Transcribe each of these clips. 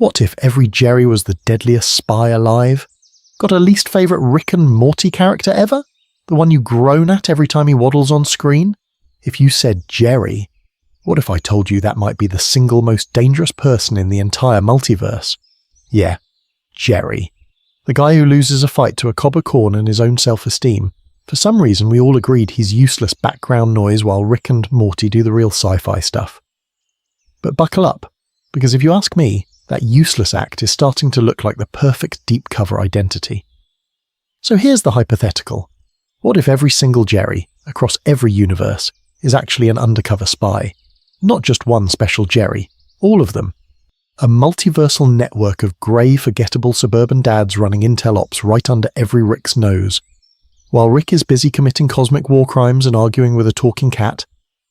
What if every Jerry was the deadliest spy alive? Got a least favourite Rick and Morty character ever? The one you groan at every time he waddles on screen? If you said Jerry, what if I told you that might be the single most dangerous person in the entire multiverse? Yeah, Jerry. The guy who loses a fight to a cob of corn and his own self-esteem. For some reason we all agreed he's useless background noise while Rick and Morty do the real sci-fi stuff. But buckle up, because if you ask me, that useless act is starting to look like the perfect deep cover identity. So here's the hypothetical. What if every single Jerry, across every universe, is actually an undercover spy? Not just one special Jerry, all of them. A multiversal network of grey, forgettable suburban dads running intel ops right under every Rick's nose. While Rick is busy committing cosmic war crimes and arguing with a talking cat,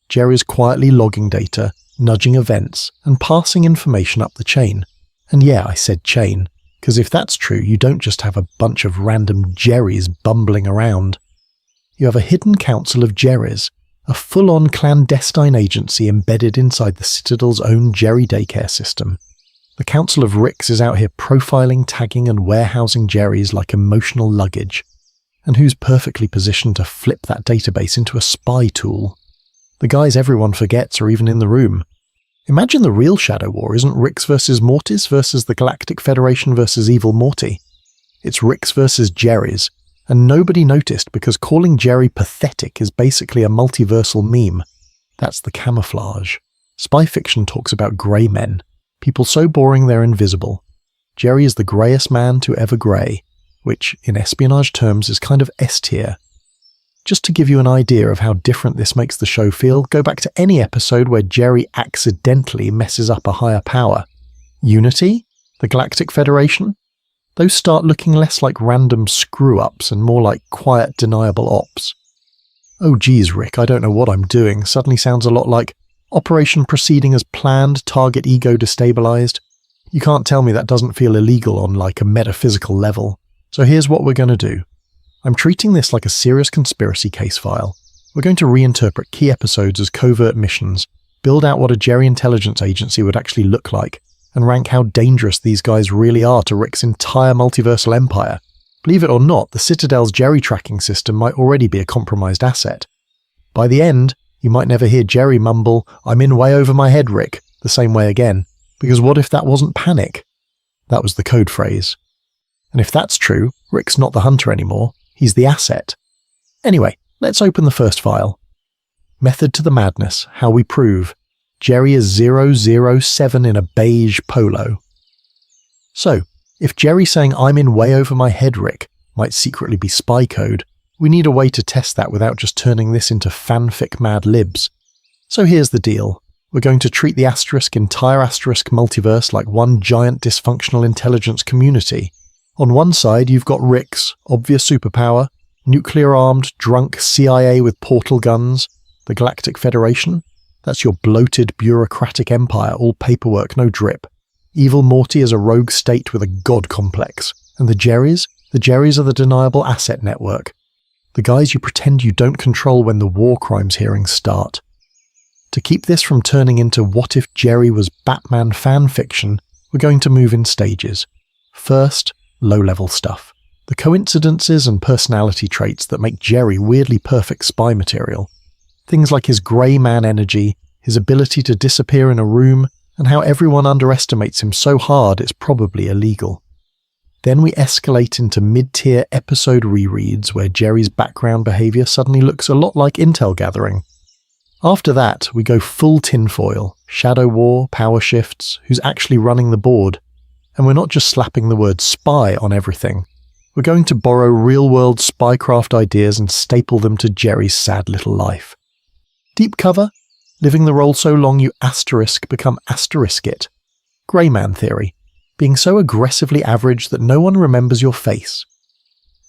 Jerry's quietly logging data, nudging events, and passing information up the chain. And yeah, I said chain, because if that's true, you don't just have a bunch of random Jerrys bumbling around. You have a hidden council of Jerrys, a full-on clandestine agency embedded inside the Citadel's own Jerry daycare system. The Council of Ricks is out here profiling, tagging, and warehousing Jerrys like emotional luggage, and who's perfectly positioned to flip that database into a spy tool? The guys everyone forgets are even in the room. Imagine the real Shadow War isn't Ricks versus Mortys versus the Galactic Federation versus Evil Morty. It's Ricks versus Jerrys, and nobody noticed because calling Jerry pathetic is basically a multiversal meme. That's the camouflage. Spy fiction talks about grey men, people so boring they're invisible. Jerry is the greyest man to ever grey, which, in espionage terms, is kind of S-tier. Just to give you an idea of how different this makes the show feel, go back to any episode where Jerry accidentally messes up a higher power. Unity? The Galactic Federation? Those start looking less like random screw-ups and more like quiet, deniable ops. Oh geez, Rick, I don't know what I'm doing suddenly sounds a lot like operation proceeding as planned, target ego destabilized. You can't tell me that doesn't feel illegal on like a metaphysical level. So here's what we're going to do. I'm treating this like a serious conspiracy case file. We're going to reinterpret key episodes as covert missions, build out what a Jerry intelligence agency would actually look like, and rank how dangerous these guys really are to Rick's entire multiversal empire. Believe it or not, the Citadel's Jerry tracking system might already be a compromised asset. By the end, you might never hear Jerry mumble, "I'm in way over my head, Rick," the same way again, because what if that wasn't panic? That was the code phrase. And if that's true, Rick's not the hunter anymore, he's the asset. Anyway, let's open the first file. Method to the madness, how we prove. Jerry is 007 in a beige polo. So, if Jerry saying "I'm in way over my head, Rick" might secretly be spy code, we need a way to test that without just turning this into fanfic mad libs. So here's the deal. We're going to treat the entire asterisk multiverse like one giant dysfunctional intelligence community. On one side you've got Rick's obvious superpower, nuclear-armed, drunk CIA with portal guns, the Galactic Federation. That's your bloated, bureaucratic empire, all paperwork, no drip. Evil Morty is a rogue state with a god complex. And the Jerrys? The Jerrys are the deniable asset network. The guys you pretend you don't control when the war crimes hearings start. To keep this from turning into what if Jerry was Batman fan fiction, we're going to move in stages. First, low-level stuff. The coincidences and personality traits that make Jerry weirdly perfect spy material. Things like his grey man energy, his ability to disappear in a room, and how everyone underestimates him so hard it's probably illegal. Then we escalate into mid-tier episode rereads where Jerry's background behaviour suddenly looks a lot like intel gathering. After that, we go full tinfoil, Shadow War, power shifts, who's actually running the board. And we're not just slapping the word spy on everything. We're going to borrow real-world spycraft ideas and staple them to Jerry's sad little life. Deep cover? Living the role so long you become asterisk it. Grey man theory. Being so aggressively average that no one remembers your face.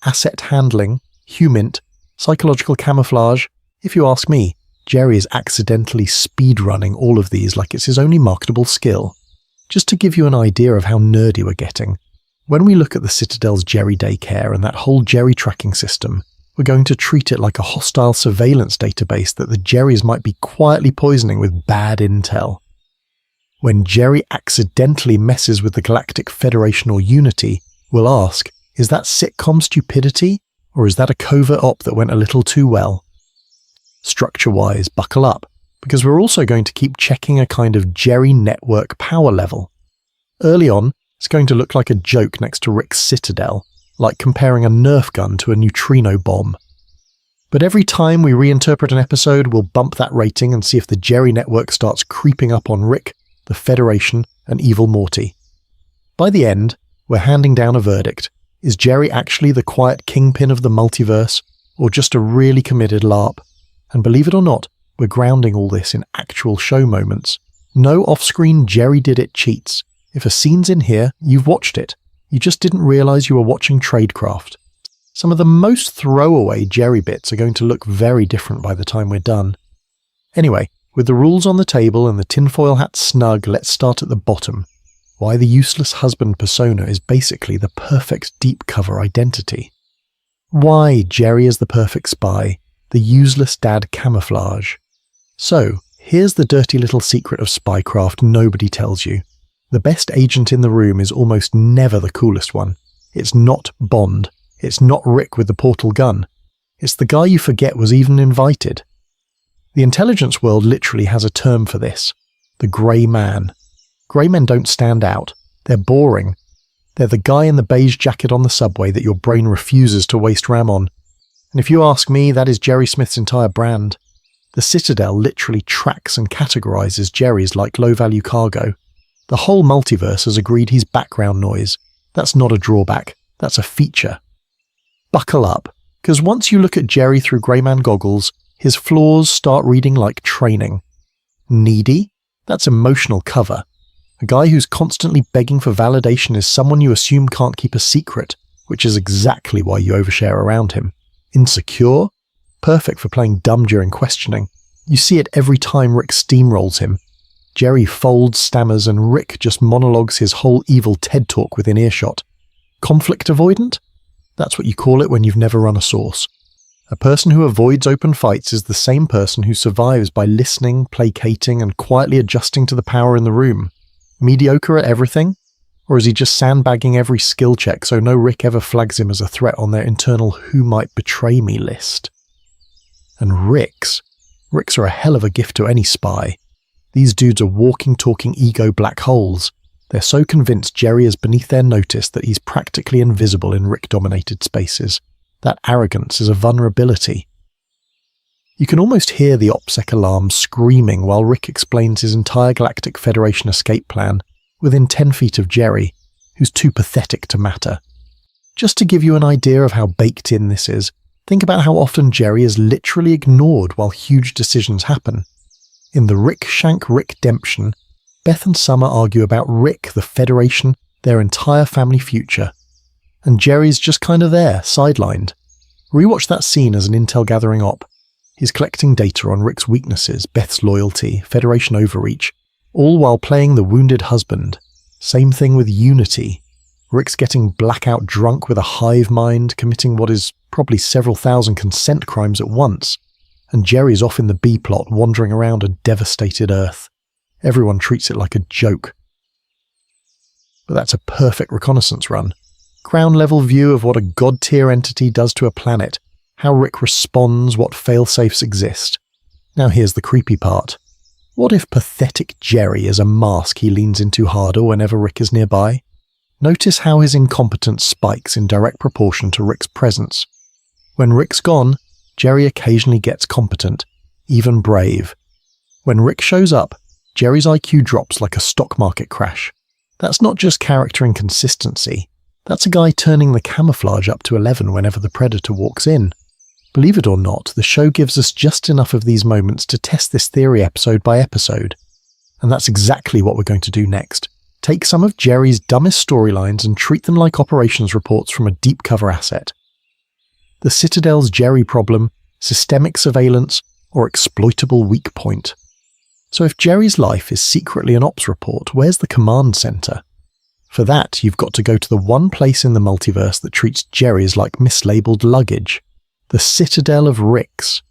Asset handling, humint, psychological camouflage. If you ask me, Jerry is accidentally speedrunning all of these like it's his only marketable skill. Just to give you an idea of how nerdy we're getting, when we look at the Citadel's Jerry daycare and that whole Jerry tracking system, we're going to treat it like a hostile surveillance database that the Jerrys might be quietly poisoning with bad intel. When Jerry accidentally messes with the Galactic Federation or Unity, we'll ask, is that sitcom stupidity, or is that a covert op that went a little too well? Structure-wise, buckle up, because we're also going to keep checking a kind of Jerry network power level. Early on, it's going to look like a joke next to Rick's Citadel, like comparing a Nerf gun to a neutrino bomb. But every time we reinterpret an episode, we'll bump that rating and see if the Jerry network starts creeping up on Rick, the Federation, and Evil Morty. By the end, we're handing down a verdict. Is Jerry actually the quiet kingpin of the multiverse, or just a really committed LARP? And believe it or not, we're grounding all this in actual show moments. No off-screen Jerry did it cheats. If a scene's in here, you've watched it. You just didn't realise you were watching Tradecraft. Some of the most throwaway Jerry bits are going to look very different by the time we're done. Anyway, with the rules on the table and the tinfoil hat snug, let's start at the bottom. Why the useless husband persona is basically the perfect deep cover identity. Why Jerry is the perfect spy, the useless dad camouflage. So, here's the dirty little secret of spycraft nobody tells you. The best agent in the room is almost never the coolest one. It's not Bond. It's not Rick with the portal gun. It's the guy you forget was even invited. The intelligence world literally has a term for this. The grey man. Grey men don't stand out. They're boring. They're the guy in the beige jacket on the subway that your brain refuses to waste RAM on. And if you ask me, that is Jerry Smith's entire brand. The Citadel literally tracks and categorises Jerry's like low-value cargo. The whole multiverse has agreed he's background noise. That's not a drawback. That's a feature. Buckle up, because once you look at Jerry through Greyman goggles, his flaws start reading like training. Needy? That's emotional cover. A guy who's constantly begging for validation is someone you assume can't keep a secret, which is exactly why you overshare around him. Insecure? Perfect for playing dumb during questioning. You see it every time Rick steamrolls him. Jerry folds, stammers, and Rick just monologues his whole evil TED talk within earshot. Conflict avoidant? That's what you call it when you've never run a source. A person who avoids open fights is the same person who survives by listening, placating, and quietly adjusting to the power in the room. Mediocre at everything? Or is he just sandbagging every skill check so no Rick ever flags him as a threat on their internal who might betray me list? And Ricks are a hell of a gift to any spy. These dudes are walking, talking ego black holes. They're so convinced Jerry is beneath their notice that he's practically invisible in Rick-dominated spaces. That arrogance is a vulnerability. You can almost hear the OPSEC alarm screaming while Rick explains his entire Galactic Federation escape plan, within 10 feet of Jerry, who's too pathetic to matter. Just to give you an idea of how baked in this is, think about how often Jerry is literally ignored while huge decisions happen. In the Rick Shank Rick-demption, Beth and Summer argue about Rick, the Federation, their entire family future. And Jerry's just kind of there, sidelined. Rewatch that scene as an intel-gathering op. He's collecting data on Rick's weaknesses, Beth's loyalty, Federation overreach, all while playing the wounded husband. Same thing with Unity. Rick's getting blackout drunk with a hive mind, committing what is probably several thousand consent crimes at once. And Jerry's off in the B-plot, wandering around a devastated Earth. Everyone treats it like a joke. But that's a perfect reconnaissance run. Ground-level view of what a god-tier entity does to a planet, how Rick responds, what fail-safes exist. Now here's the creepy part. What if pathetic Jerry is a mask he leans into harder whenever Rick is nearby? Notice how his incompetence spikes in direct proportion to Rick's presence. When Rick's gone, Jerry occasionally gets competent, even brave. When Rick shows up, Jerry's IQ drops like a stock market crash. That's not just character inconsistency. That's a guy turning the camouflage up to 11 whenever the Predator walks in. Believe it or not, the show gives us just enough of these moments to test this theory episode by episode. And that's exactly what we're going to do next. Take some of Jerry's dumbest storylines and treat them like operations reports from a deep cover asset. The Citadel's Jerry problem, systemic surveillance, or exploitable weak point. So if Jerry's life is secretly an ops report, where's the command center? For that, you've got to go to the one place in the multiverse that treats Jerry's like mislabeled luggage. The Citadel of Ricks.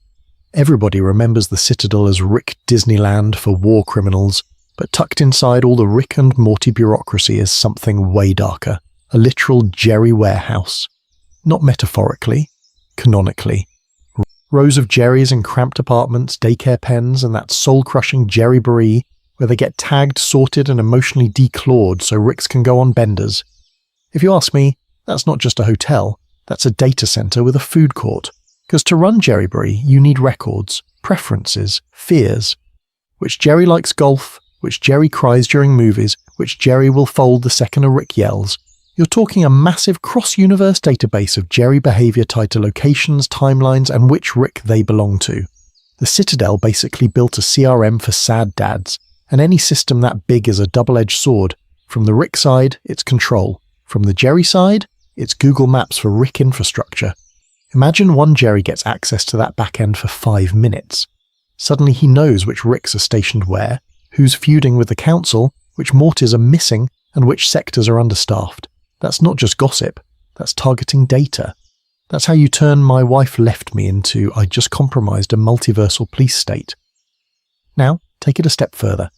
Everybody remembers the Citadel as Rick Disneyland for war criminals, But tucked inside all the Rick and Morty bureaucracy is something way darker, a literal Jerry warehouse. Not metaphorically, canonically. Rows of Jerrys in cramped apartments, daycare pens, and that soul-crushing Jerry-Boree where they get tagged, sorted, and emotionally declawed so Ricks can go on benders. If you ask me, that's not just a hotel, that's a data center with a food court. Because to run Jerry-Boree, you need records, preferences, fears. Which Jerry likes golf, which Jerry cries during movies, which Jerry will fold the second a Rick yells. You're talking a massive cross-universe database of Jerry behavior tied to locations, timelines, and which Rick they belong to. The Citadel basically built a CRM for sad dads, and any system that big is a double-edged sword. From the Rick side, it's control. From the Jerry side, it's Google Maps for Rick infrastructure. Imagine one Jerry gets access to that back-end for 5 minutes. Suddenly he knows which Ricks are stationed where, who's feuding with the council, which Mortys are missing, and which sectors are understaffed. That's not just gossip, that's targeting data. That's how you turn "my wife left me" into "I just compromised a multiversal police state." Now, take it a step further.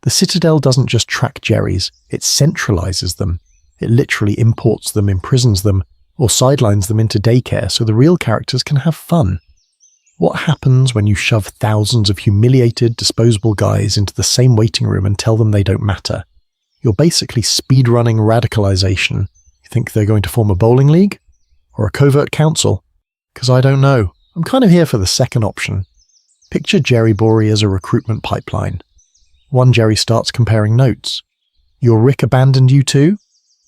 The Citadel doesn't just track Jerrys, it centralizes them. It literally imports them, imprisons them, or sidelines them into daycare so the real characters can have fun. What happens when you shove thousands of humiliated, disposable guys into the same waiting room and tell them they don't matter? You're basically speedrunning radicalization. You think they're going to form a bowling league? Or a covert council? Because I don't know. I'm kind of here for the second option. Picture Jerry-Boree as a recruitment pipeline. One Jerry starts comparing notes. Your Rick abandoned you too?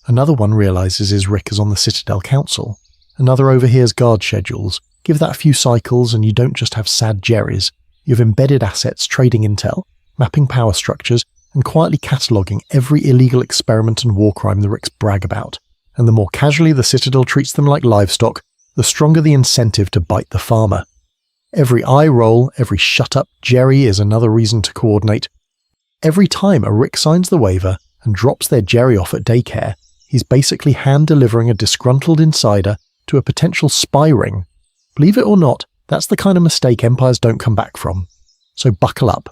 Another one realizes his Rick is on the Citadel Council. Another overhears guard schedules. Give that a few cycles and you don't just have sad Jerrys. You've embedded assets, trading intel, mapping power structures, and quietly cataloguing every illegal experiment and war crime the Ricks brag about. And the more casually the Citadel treats them like livestock, the stronger the incentive to bite the farmer. Every eye roll, every shut up Jerry is another reason to coordinate. Every time a Rick signs the waiver and drops their Jerry off at daycare, he's basically hand-delivering a disgruntled insider to a potential spy ring. Believe it or not, that's the kind of mistake empires don't come back from. So buckle up,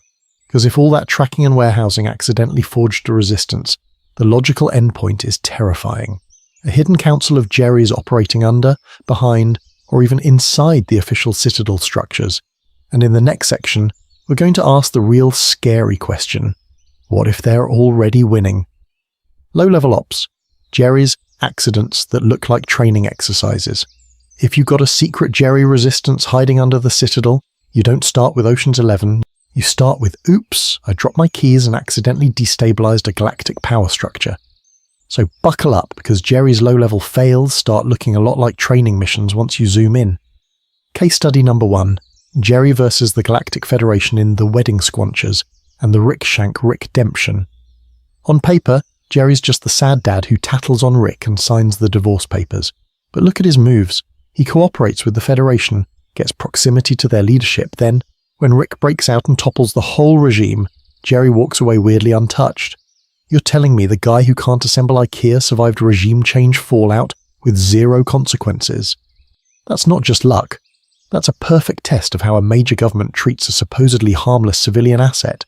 because if all that tracking and warehousing accidentally forged a resistance, the logical endpoint is terrifying. A hidden council of Jerrys operating under, behind, or even inside the official Citadel structures. And in the next section, we're going to ask the real scary question. What if they're already winning? Low-level ops. Jerrys, accidents that look like training exercises. If you've got a secret Jerry resistance hiding under the Citadel, you don't start with Ocean's 11. You start with, oops, I dropped my keys and accidentally destabilized a galactic power structure. So buckle up, because Jerry's low-level fails start looking a lot like training missions once you zoom in. Case study number 1. Jerry versus the Galactic Federation in The Wedding Squanchers and the Rickshank Rickdemption. On paper, Jerry's just the sad dad who tattles on Rick and signs the divorce papers. But look at his moves. He cooperates with the Federation, gets proximity to their leadership, then, when Rick breaks out and topples the whole regime, Jerry walks away weirdly untouched. You're telling me the guy who can't assemble IKEA survived regime change fallout with 0 consequences? That's not just luck. That's a perfect test of how a major government treats a supposedly harmless civilian asset.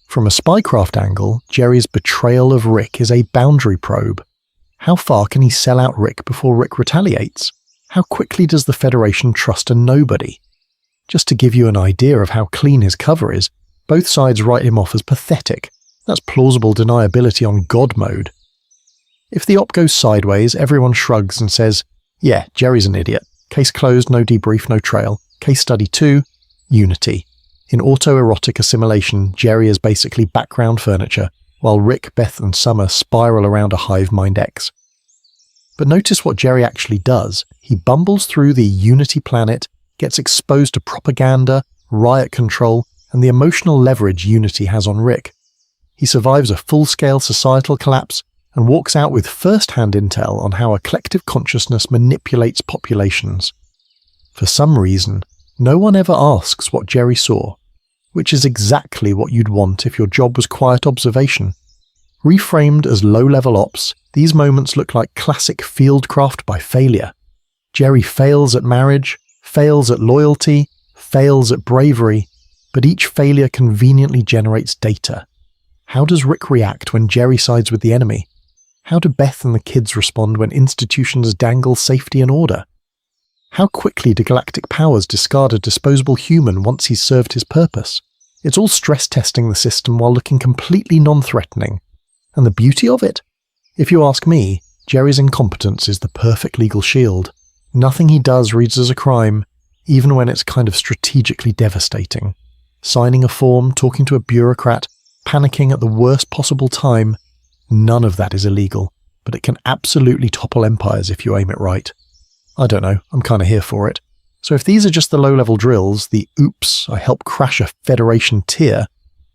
From a spycraft angle, Jerry's betrayal of Rick is a boundary probe. How far can he sell out Rick before Rick retaliates? How quickly does the Federation trust a nobody? Just to give you an idea of how clean his cover is, both sides write him off as pathetic. That's plausible deniability on God mode. If the op goes sideways, everyone shrugs and says, yeah, Jerry's an idiot. Case closed, no debrief, no trail. Case study 2, Unity. In autoerotic assimilation, Jerry is basically background furniture, while Rick, Beth and Summer spiral around a hive mind X. But notice what Jerry actually does. He bumbles through the Unity planet, gets exposed to propaganda, riot control, and the emotional leverage Unity has on Rick. He survives a full-scale societal collapse and walks out with first-hand intel on how a collective consciousness manipulates populations. For some reason, no one ever asks what Jerry saw, which is exactly what you'd want if your job was quiet observation. Reframed as low-level ops, these moments look like classic fieldcraft by failure. Jerry fails at marriage, fails at loyalty, fails at bravery, but each failure conveniently generates data. How does Rick react when Jerry sides with the enemy? How do Beth and the kids respond when institutions dangle safety and order? How quickly do galactic powers discard a disposable human once he's served his purpose? It's all stress testing the system while looking completely non-threatening. And the beauty of it? If you ask me, Jerry's incompetence is the perfect legal shield. Nothing he does reads as a crime, even when it's kind of strategically devastating. Signing a form, talking to a bureaucrat, panicking at the worst possible time, none of that is illegal, but it can absolutely topple empires if you aim it right. I don't know, I'm kinda here for it. So if these are just the low-level drills, the oops, I helped crash a Federation tier,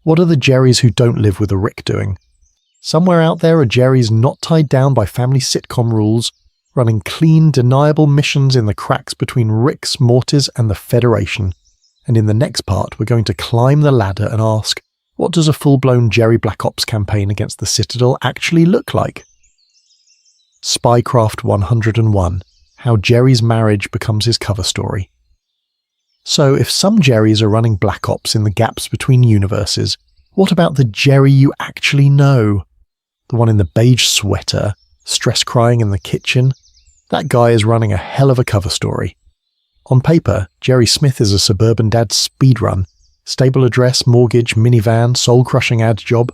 what are the Jerrys who don't live with a Rick doing? Somewhere out there are Jerrys not tied down by family sitcom rules, running clean, deniable missions in the cracks between Ricks, Mortys, and the Federation. And in the next part, we're going to climb the ladder and ask, what does a full-blown Jerry Black Ops campaign against the Citadel actually look like? Spycraft 101. How Jerry's marriage becomes his cover story. So if some Jerrys are running Black Ops in the gaps between universes, what about the Jerry you actually know? The one in the beige sweater, stress crying in the kitchen? That guy is running a hell of a cover story. On paper, Jerry Smith is a suburban dad speedrun. Stable address, mortgage, minivan, soul-crushing ad job.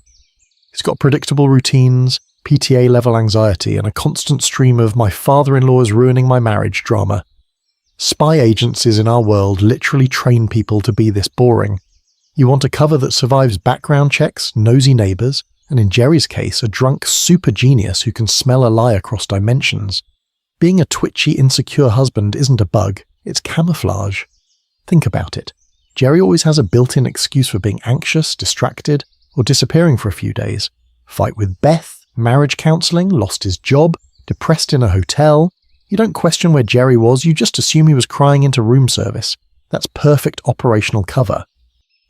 He's got predictable routines, PTA-level anxiety, and a constant stream of my father-in-law is ruining my marriage drama. Spy agencies in our world literally train people to be this boring. You want a cover that survives background checks, nosy neighbours, and in Jerry's case, a drunk super genius who can smell a lie across dimensions. Being a twitchy, insecure husband isn't a bug, it's camouflage. Think about it. Jerry always has a built-in excuse for being anxious, distracted, or disappearing for a few days. Fight with Beth, marriage counselling, lost his job, depressed in a hotel. You don't question where Jerry was, you just assume he was crying into room service. That's perfect operational cover.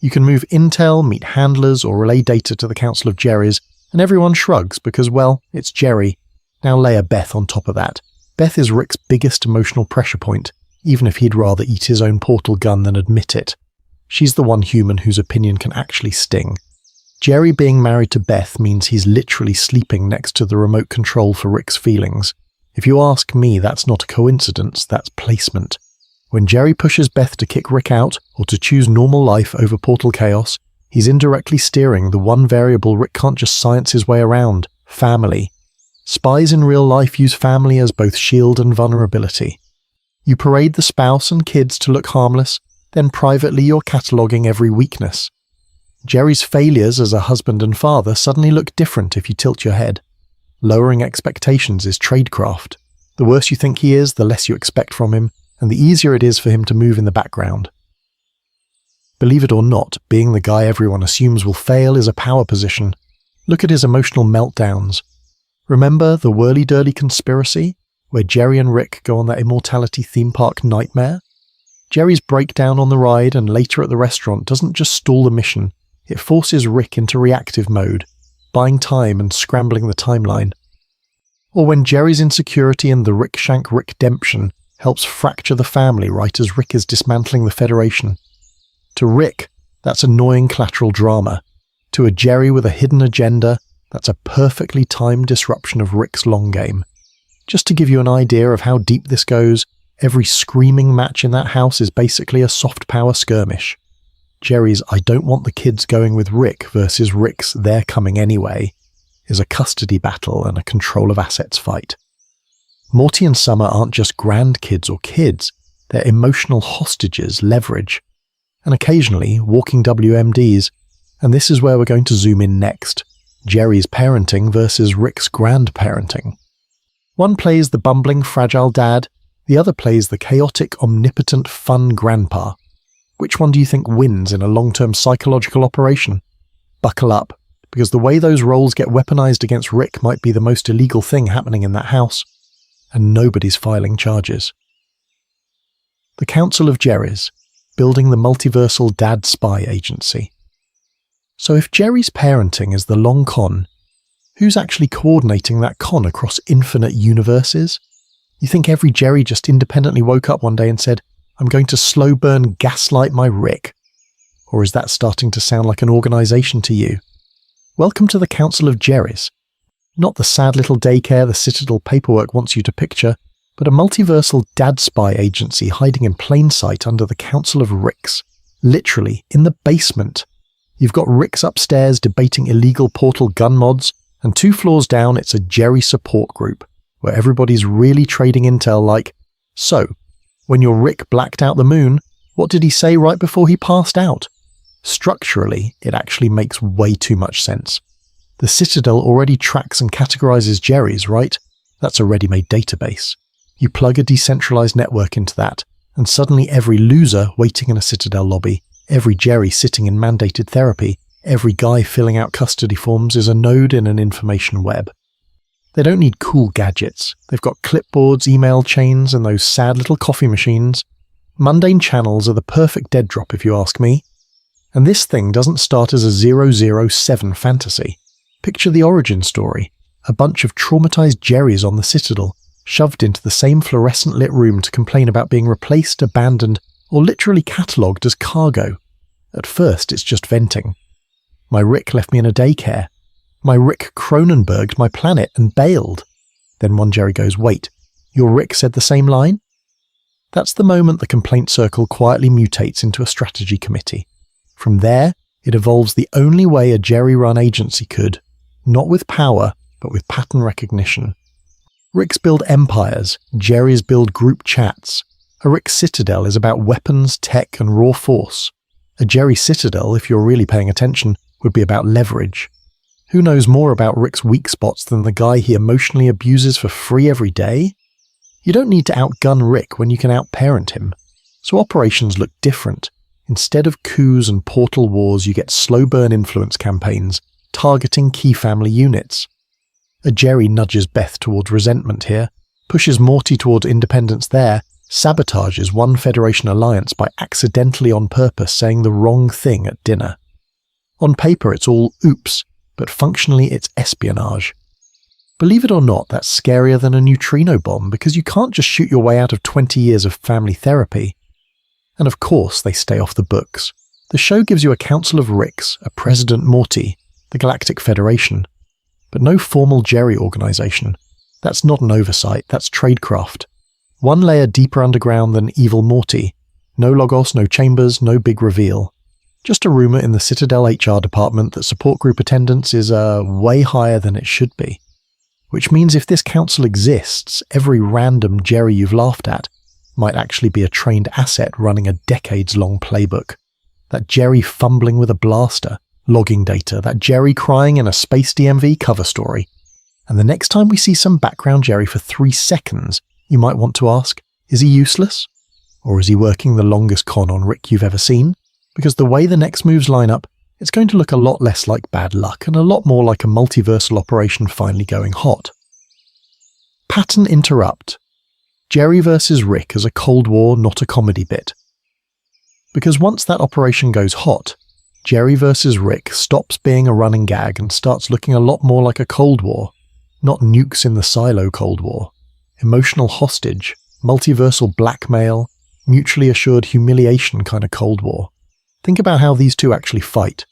You can move intel, meet handlers, or relay data to the Council of Jerrys, and everyone shrugs because, well, it's Jerry. Now layer Beth on top of that. Beth is Rick's biggest emotional pressure point, even if he'd rather eat his own portal gun than admit it. She's the one human whose opinion can actually sting. Jerry being married to Beth means he's literally sleeping next to the remote control for Rick's feelings. If you ask me, that's not a coincidence, that's placement. When Jerry pushes Beth to kick Rick out, or to choose normal life over portal chaos, he's indirectly steering the one variable Rick can't just science his way around: family. Spies in real life use family as both shield and vulnerability. You parade the spouse and kids to look harmless, then privately you're cataloguing every weakness. Jerry's failures as a husband and father suddenly look different if you tilt your head. Lowering expectations is tradecraft. The worse you think he is, the less you expect from him, and the easier it is for him to move in the background. Believe it or not, being the guy everyone assumes will fail is a power position. Look at his emotional meltdowns. Remember the whirly-dirly conspiracy, where Jerry and Rick go on that immortality theme park nightmare? Jerry's breakdown on the ride and later at the restaurant doesn't just stall the mission, it forces Rick into reactive mode, buying time and scrambling the timeline. Or when Jerry's insecurity and the Rick Shank Rick-demption helps fracture the family right as Rick is dismantling the Federation. To Rick, that's annoying collateral drama. To a Jerry with a hidden agenda, that's a perfectly timed disruption of Rick's long game. Just to give you an idea of how deep this goes, every screaming match in that house is basically a soft power skirmish. Jerry's I don't want the kids going with Rick versus Rick's they're coming anyway is a custody battle and a control of assets fight. Morty and Summer aren't just grandkids or kids, they're emotional hostages, leverage, and occasionally walking WMDs, and this is where we're going to zoom in next. Jerry's parenting versus Rick's grandparenting. One plays the bumbling, fragile dad, the other plays the chaotic, omnipotent, fun grandpa. Which one do you think wins in a long-term psychological operation? Buckle up, because the way those roles get weaponized against Rick might be the most illegal thing happening in that house, and nobody's filing charges. The Council of Jerrys, building the multiversal dad spy agency. So if Jerry's parenting is the long con, who's actually coordinating that con across infinite universes? You think every Jerry just independently woke up one day and said, I'm going to slow burn gaslight my Rick? Or is that starting to sound like an organization to you? Welcome to the Council of Jerrys. Not the sad little daycare the Citadel paperwork wants you to picture, but a multiversal dad spy agency hiding in plain sight under the Council of Ricks. Literally, in the basement. You've got Ricks upstairs debating illegal Portal gun mods, and 2 floors down it's a Jerry support group, where everybody's really trading intel like, so, when your Rick blacked out the moon, what did he say right before he passed out? Structurally, it actually makes way too much sense. The Citadel already tracks and categorizes Jerrys, right? That's a ready-made database. You plug a decentralized network into that, and suddenly every loser waiting in a Citadel lobby, every Jerry sitting in mandated therapy, every guy filling out custody forms is a node in an information web. They don't need cool gadgets. They've got clipboards, email chains, and those sad little coffee machines. Mundane channels are the perfect dead drop if you ask me. And this thing doesn't start as a 007 fantasy. Picture the origin story. A bunch of traumatized Jerrys on the Citadel, shoved into the same fluorescent lit room to complain about being replaced, abandoned, or literally catalogued as cargo. At first it's just venting. My Rick left me in a daycare. My Rick Cronenberged my planet and bailed. Then one Jerry goes, wait, your Rick said the same line? That's the moment the complaint circle quietly mutates into a strategy committee. From there, it evolves the only way a Jerry-run agency could, not with power, but with pattern recognition. Ricks build empires, Jerrys build group chats. A Rick Citadel is about weapons, tech, and raw force. A Jerry Citadel, if you're really paying attention, would be about leverage. Who knows more about Rick's weak spots than the guy he emotionally abuses for free every day? You don't need to outgun Rick when you can outparent him. So operations look different. Instead of coups and portal wars, you get slow-burn influence campaigns, targeting key family units. A Jerry nudges Beth towards resentment here, pushes Morty towards independence there, sabotages one Federation alliance by accidentally on purpose saying the wrong thing at dinner. On paper it's all oops, but functionally it's espionage. Believe it or not, that's scarier than a neutrino bomb because you can't just shoot your way out of 20 years of family therapy. And of course they stay off the books. The show gives you a Council of Ricks, a President Morty, the Galactic Federation, but no formal Jerry organization. That's not an oversight, that's tradecraft. One layer deeper underground than Evil Morty. No logos, no chambers, no big reveal. Just a rumor in the Citadel HR department that support group attendance is way higher than it should be. Which means if this council exists, every random Jerry you've laughed at might actually be a trained asset running a decades-long playbook. That Jerry fumbling with a blaster, logging data, that Jerry crying in a Space DMV cover story. And the next time we see some background Jerry for 3 seconds, you might want to ask, is he useless? Or is he working the longest con on Rick you've ever seen? Because the way the next moves line up, it's going to look a lot less like bad luck and a lot more like a multiversal operation finally going hot. Pattern interrupt. Jerry versus Rick as a Cold War, not a comedy bit. Because once that operation goes hot, Jerry versus Rick stops being a running gag and starts looking a lot more like a Cold War. Not nukes in the silo Cold War. Emotional hostage, multiversal blackmail, mutually assured humiliation kind of Cold War. Think about how these two actually fight.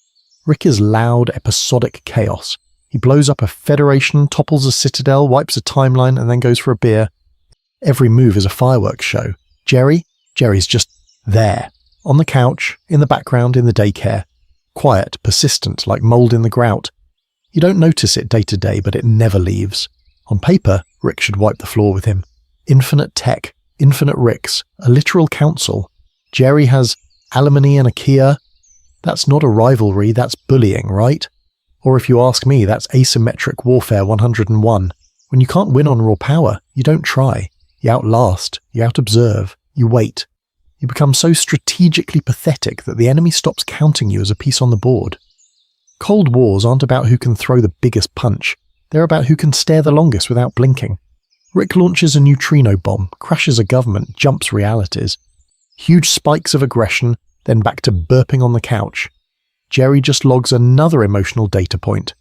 Rick is loud, episodic chaos. He blows up a Federation, topples a Citadel, wipes a timeline, and then goes for a beer. Every move is a fireworks show. Jerry's just there. On the couch, in the background, in the daycare. Quiet, persistent, like mold in the grout. You don't notice it day to day, but it never leaves. On paper, Rick should wipe the floor with him. Infinite tech, infinite Ricks, a literal council. Jerry has Alimony and Ikea. That's not a rivalry, that's bullying, right? Or if you ask me, that's asymmetric warfare 101. When you can't win on raw power, you don't try. You outlast, you outobserve, you wait. You become so strategically pathetic that the enemy stops counting you as a piece on the board. Cold Wars aren't about who can throw the biggest punch. They're about who can stare the longest without blinking. Rick launches a neutrino bomb, crashes a government, jumps realities. Huge spikes of aggression, then back to burping on the couch. Jerry just logs another emotional data point.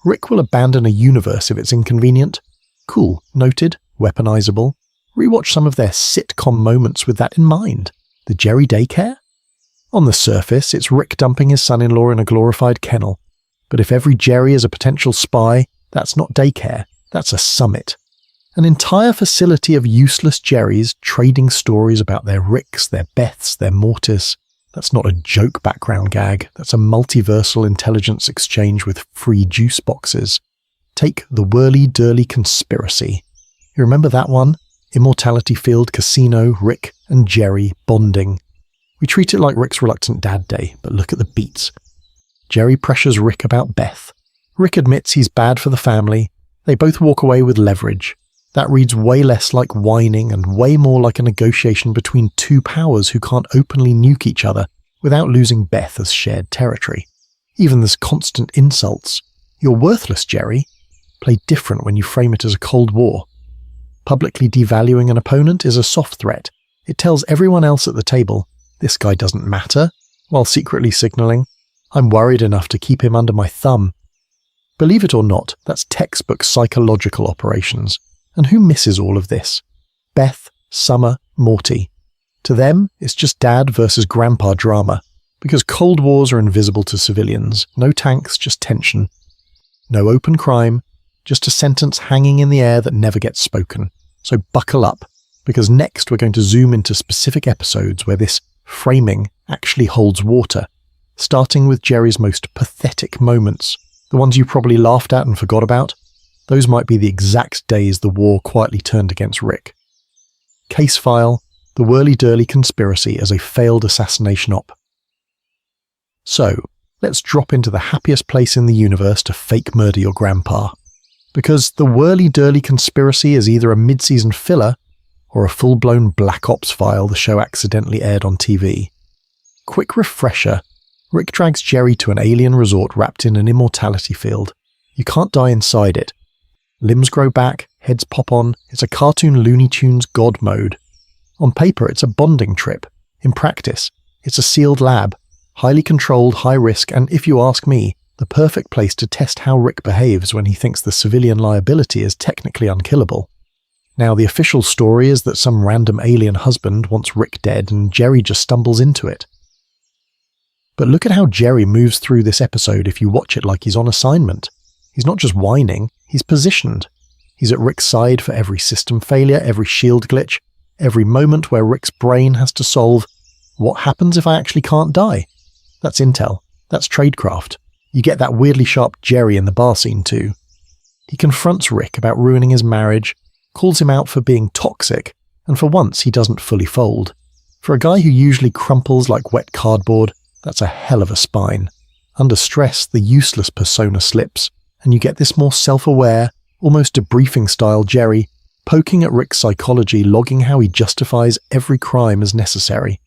Rick will abandon a universe if it's inconvenient. Cool, noted, weaponizable. Rewatch some of their sitcom moments with that in mind. The Jerry daycare? On the surface, it's Rick dumping his son-in-law in a glorified kennel. But if every Jerry is a potential spy, that's not daycare, that's a summit. An entire facility of useless Jerrys trading stories about their Ricks, their Beths, their Mortis. That's not a joke background gag, that's a multiversal intelligence exchange with free juice boxes. Take the Whirly-Durly Conspiracy. You remember that one? Immortality Field, Casino, Rick and Jerry bonding. We treat it like Rick's Reluctant Dad Day, but look at the beats. Jerry pressures Rick about Beth. Rick admits he's bad for the family. They both walk away with leverage. That reads way less like whining and way more like a negotiation between two powers who can't openly nuke each other without losing Beth as shared territory. Even there's constant insults. You're worthless, Jerry. Play different when you frame it as a Cold War. Publicly devaluing an opponent is a soft threat. It tells everyone else at the table, this guy doesn't matter, while secretly signalling, I'm worried enough to keep him under my thumb. Believe it or not, that's textbook psychological operations. And who misses all of this? Beth, Summer, Morty. To them, it's just dad versus grandpa drama, because Cold Wars are invisible to civilians. No tanks, just tension. No open crime, just a sentence hanging in the air that never gets spoken. So buckle up, because next we're going to zoom into specific episodes where this framing actually holds water, starting with Jerry's most pathetic moments, the ones you probably laughed at and forgot about. Those might be the exact days the war quietly turned against Rick. Case file, the Whirly-Durly Conspiracy as a failed assassination op. So, let's drop into the happiest place in the universe to fake murder your grandpa. Because the Whirly-Durly Conspiracy is either a mid-season filler or a full-blown Black Ops file the show accidentally aired on TV. Quick refresher, Rick drags Jerry to an alien resort wrapped in an immortality field. You can't die inside it. Limbs grow back, heads pop on, it's a cartoon Looney Tunes God mode. On paper, it's a bonding trip. In practice, it's a sealed lab, highly controlled, high risk, and if you ask me, the perfect place to test how Rick behaves when he thinks the civilian liability is technically unkillable. Now, the official story is that some random alien husband wants Rick dead and Jerry just stumbles into it. But look at how Jerry moves through this episode if you watch it like he's on assignment. He's not just whining, he's positioned. He's at Rick's side for every system failure, every shield glitch, every moment where Rick's brain has to solve, what happens if I actually can't die? That's intel. That's tradecraft. You get that weirdly sharp Jerry in the bar scene too. He confronts Rick about ruining his marriage, calls him out for being toxic, and for once he doesn't fully fold. For a guy who usually crumples like wet cardboard, that's a hell of a spine. Under stress, the useless persona slips, and you get this more self-aware, almost debriefing-style Jerry, poking at Rick's psychology, logging how he justifies every crime as necessary.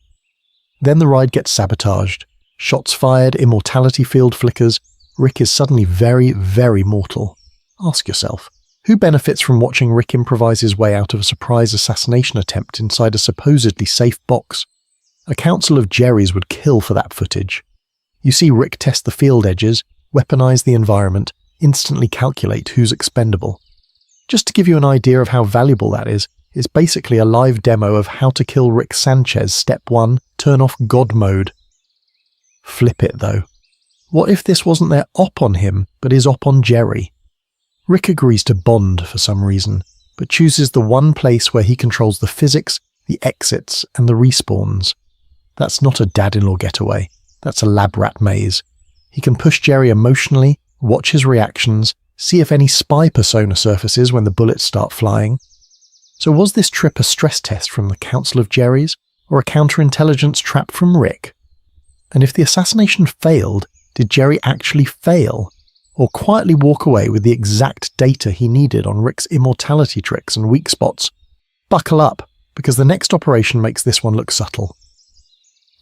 Then the ride gets sabotaged. Shots fired, immortality field flickers. Rick is suddenly very, very mortal. Ask yourself, who benefits from watching Rick improvise his way out of a surprise assassination attempt inside a supposedly safe box? A council of Jerrys would kill for that footage. You see Rick test the field edges, weaponize the environment, instantly calculate who's expendable. Just to give you an idea of how valuable that is, it's basically a live demo of how to kill Rick Sanchez Step 1, turn off God mode. Flip it though. What if this wasn't their op on him, but his op on Jerry? Rick agrees to bond for some reason, but chooses the one place where he controls the physics, the exits, and the respawns. That's not a dad-in-law getaway, that's a lab rat maze. He can push Jerry emotionally, watch his reactions, see if any spy persona surfaces when the bullets start flying. So was this trip a stress test from the Council of Jerrys, or a counterintelligence trap from Rick? And if the assassination failed, did Jerry actually fail, or quietly walk away with the exact data he needed on Rick's immortality tricks and weak spots? Buckle up, because the next operation makes this one look subtle.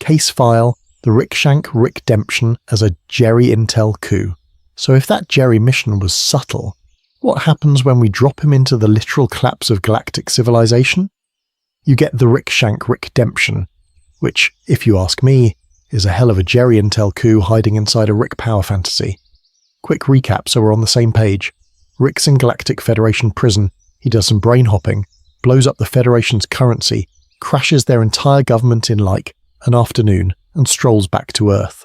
Case file, the Rickshank Rickdemption as a Jerry intel coup. So if that Jerry mission was subtle, what happens when we drop him into the literal collapse of galactic civilization? You get the Rickshank Rickdemption, which, if you ask me, is a hell of a Jerry intel coup hiding inside a Rick power fantasy. Quick recap so we're on the same page. Rick's in Galactic Federation prison, he does some brain hopping, blows up the Federation's currency, crashes their entire government in like an afternoon, and strolls back to Earth.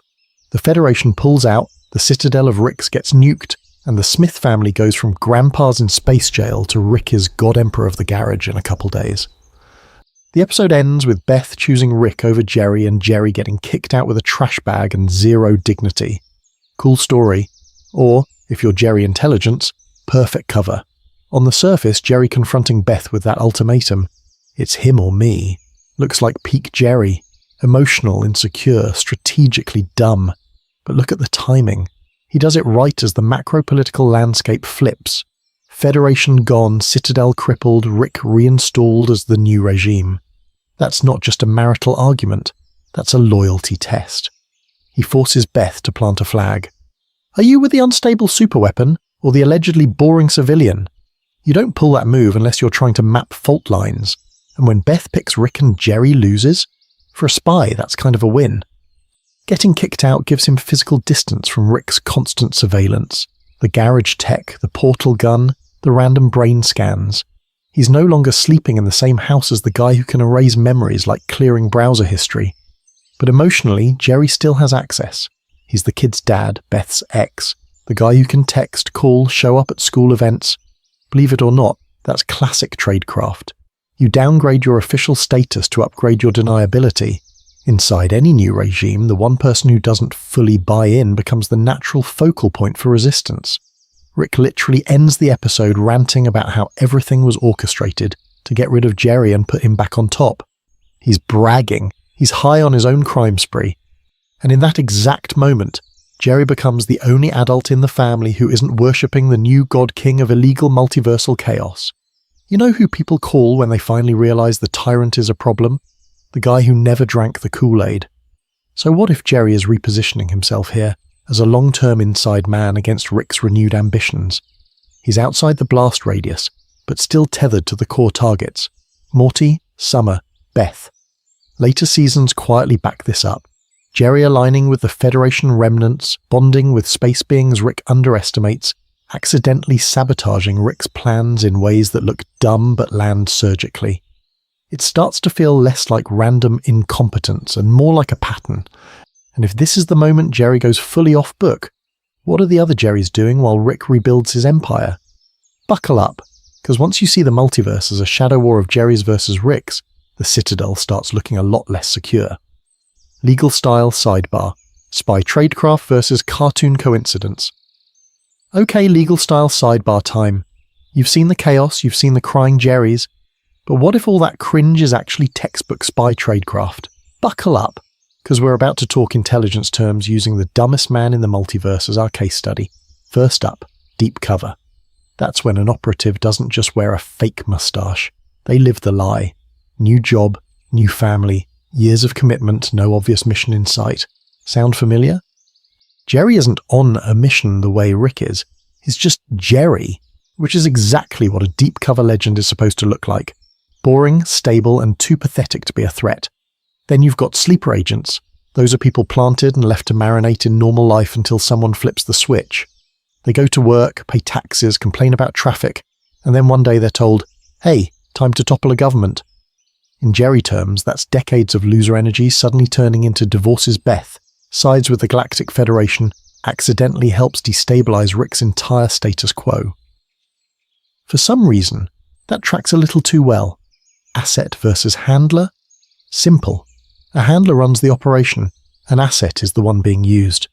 The Federation pulls out, the The citadel of Ricks gets nuked, and the Smith family goes from grandpas in space jail to Rick is God Emperor of the garage in a couple days. The episode ends with Beth choosing Rick over Jerry and Jerry getting kicked out with a trash bag and zero dignity. Cool story. Or, if you're Jerry Intelligence, perfect cover. On the surface, Jerry confronting Beth with that ultimatum. It's him or me. Looks like peak Jerry. Emotional, insecure, strategically dumb. But look at the timing. He does it right as the macro-political landscape flips. Federation gone, Citadel crippled, Rick reinstalled as the new regime. That's not just a marital argument. That's a loyalty test. He forces Beth to plant a flag. Are you with the unstable superweapon or the allegedly boring civilian? You don't pull that move unless you're trying to map fault lines. And when Beth picks Rick and Jerry loses, for a spy, that's kind of a win. Getting kicked out gives him physical distance from Rick's constant surveillance. The garage tech, the portal gun, the random brain scans. He's no longer sleeping in the same house as the guy who can erase memories like clearing browser history. But emotionally, Jerry still has access. He's the kid's dad, Beth's ex, the guy who can text, call, show up at school events. Believe it or not, that's classic tradecraft. You downgrade your official status to upgrade your deniability. Inside any new regime, the one person who doesn't fully buy in becomes the natural focal point for resistance. Rick literally ends the episode ranting about how everything was orchestrated to get rid of Jerry and put him back on top. He's bragging. He's high on his own crime spree. And in that exact moment, Jerry becomes the only adult in the family who isn't worshipping the new god king of illegal multiversal chaos. You know who people call when they finally realize the tyrant is a problem? The guy who never drank the Kool-Aid. So what if Jerry is repositioning himself here as a long-term inside man against Rick's renewed ambitions? He's outside the blast radius, but still tethered to the core targets. Morty, Summer, Beth. Later seasons quietly back this up. Jerry aligning with the Federation remnants, bonding with space beings Rick underestimates, accidentally sabotaging Rick's plans in ways that look dumb but land surgically. It starts to feel less like random incompetence and more like a pattern. And if this is the moment Jerry goes fully off book, what are the other Jerrys doing while Rick rebuilds his empire? Buckle up, because once you see the multiverse as a shadow war of Jerry's versus Rick's, the Citadel starts looking a lot less secure. Legal style sidebar. Spy tradecraft versus cartoon coincidence. Okay, legal style sidebar time. You've seen the chaos, you've seen the crying Jerrys, but what if all that cringe is actually textbook spy tradecraft? Buckle up, because we're about to talk intelligence terms using the dumbest man in the multiverse as our case study. First up, deep cover. That's when an operative doesn't just wear a fake mustache. They live the lie. New job, new family, years of commitment, no obvious mission in sight. Sound familiar? Jerry isn't on a mission the way Rick is. He's just Jerry, which is exactly what a deep cover legend is supposed to look like. Boring, stable, and too pathetic to be a threat. Then you've got sleeper agents. Those are people planted and left to marinate in normal life until someone flips the switch. They go to work, pay taxes, complain about traffic, and then one day they're told, hey, time to topple a government. In Jerry terms, that's decades of loser energy suddenly turning into divorces Beth, sides with the Galactic Federation, accidentally helps destabilize Rick's entire status quo. For some reason, that tracks a little too well. Asset versus handler? Simple. A handler runs the operation. An asset is the one being used.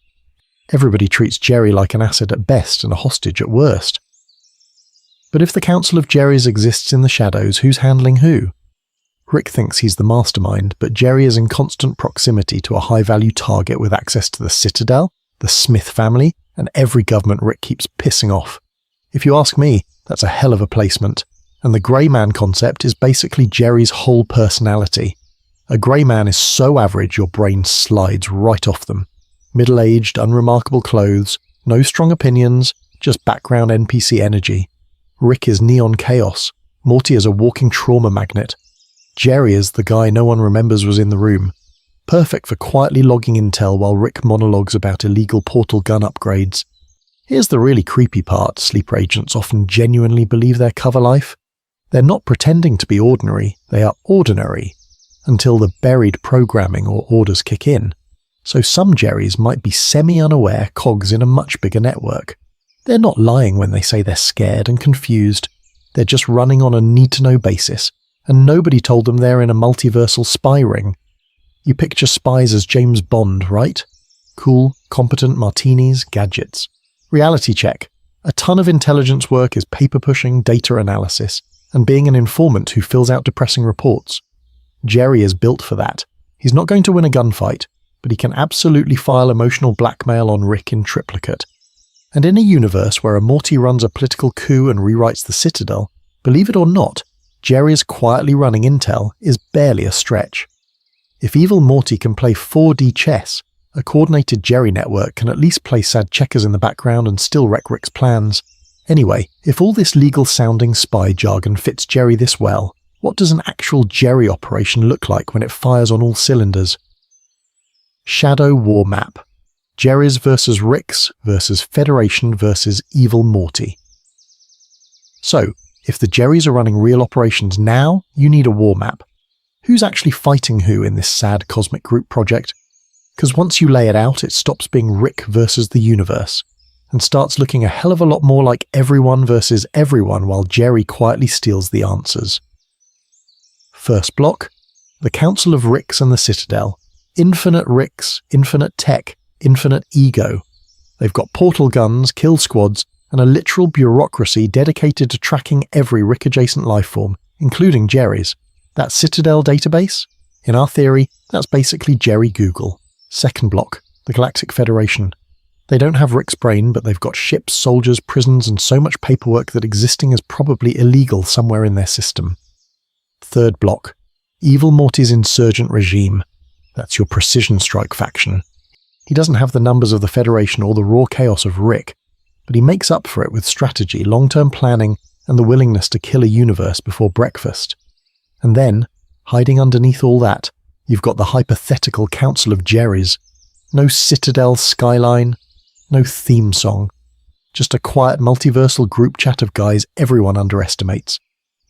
Everybody treats Jerry like an asset at best and a hostage at worst. But if the Council of Jerrys exists in the shadows, who's handling who? Rick thinks he's the mastermind, but Jerry is in constant proximity to a high-value target with access to the Citadel, the Smith family, and every government Rick keeps pissing off. If you ask me, that's a hell of a placement. And the grey man concept is basically Jerry's whole personality. A grey man is so average your brain slides right off them. Middle-aged, unremarkable clothes, no strong opinions, just background NPC energy. Rick is neon chaos. Morty is a walking trauma magnet. Jerry is the guy no one remembers was in the room. Perfect for quietly logging intel while Rick monologues about illegal portal gun upgrades. Here's the really creepy part: sleeper agents often genuinely believe their cover life. They're not pretending to be ordinary, they are ordinary, until the buried programming or orders kick in. So some Jerrys might be semi-unaware cogs in a much bigger network. They're not lying when they say they're scared and confused. They're just running on a need-to-know basis, and nobody told them they're in a multiversal spy ring. You picture spies as James Bond, right? Cool, competent martinis, gadgets. Reality check. A ton of intelligence work is paper-pushing, data analysis, and being an informant who fills out depressing reports. Jerry is built for that. He's not going to win a gunfight, but he can absolutely file emotional blackmail on Rick in triplicate. And in a universe where Immorti runs a political coup and rewrites the Citadel, believe it or not, Jerry's quietly running intel is barely a stretch. If Evil Morty can play 4D chess, a coordinated Jerry network can at least play sad checkers in the background and still wreck Rick's plans. Anyway, if all this legal-sounding spy jargon fits Jerry this well, what does an actual Jerry operation look like when it fires on all cylinders? Shadow War Map. Jerry's versus Rick's versus Federation versus Evil Morty. So, if the Jerrys are running real operations now, you need a war map. Who's actually fighting who in this sad cosmic group project? Because once you lay it out, it stops being Rick versus the universe, and starts looking a hell of a lot more like everyone versus everyone while Jerry quietly steals the answers. First block, the Council of Ricks and the Citadel. Infinite Ricks, infinite tech, infinite ego. They've got portal guns, kill squads, and a literal bureaucracy dedicated to tracking every Rick-adjacent lifeform, including Jerry's. That Citadel database? In our theory, that's basically Jerry Google. Second block, the Galactic Federation. They don't have Rick's brain, but they've got ships, soldiers, prisons, and so much paperwork that existing is probably illegal somewhere in their system. Third block, Evil Morty's insurgent regime. That's your precision strike faction. He doesn't have the numbers of the Federation or the raw chaos of Rick, but he makes up for it with strategy, long-term planning, and the willingness to kill a universe before breakfast. And then, hiding underneath all that, you've got the hypothetical Council of Jerrys. No Citadel skyline, no theme song. Just a quiet multiversal group chat of guys everyone underestimates.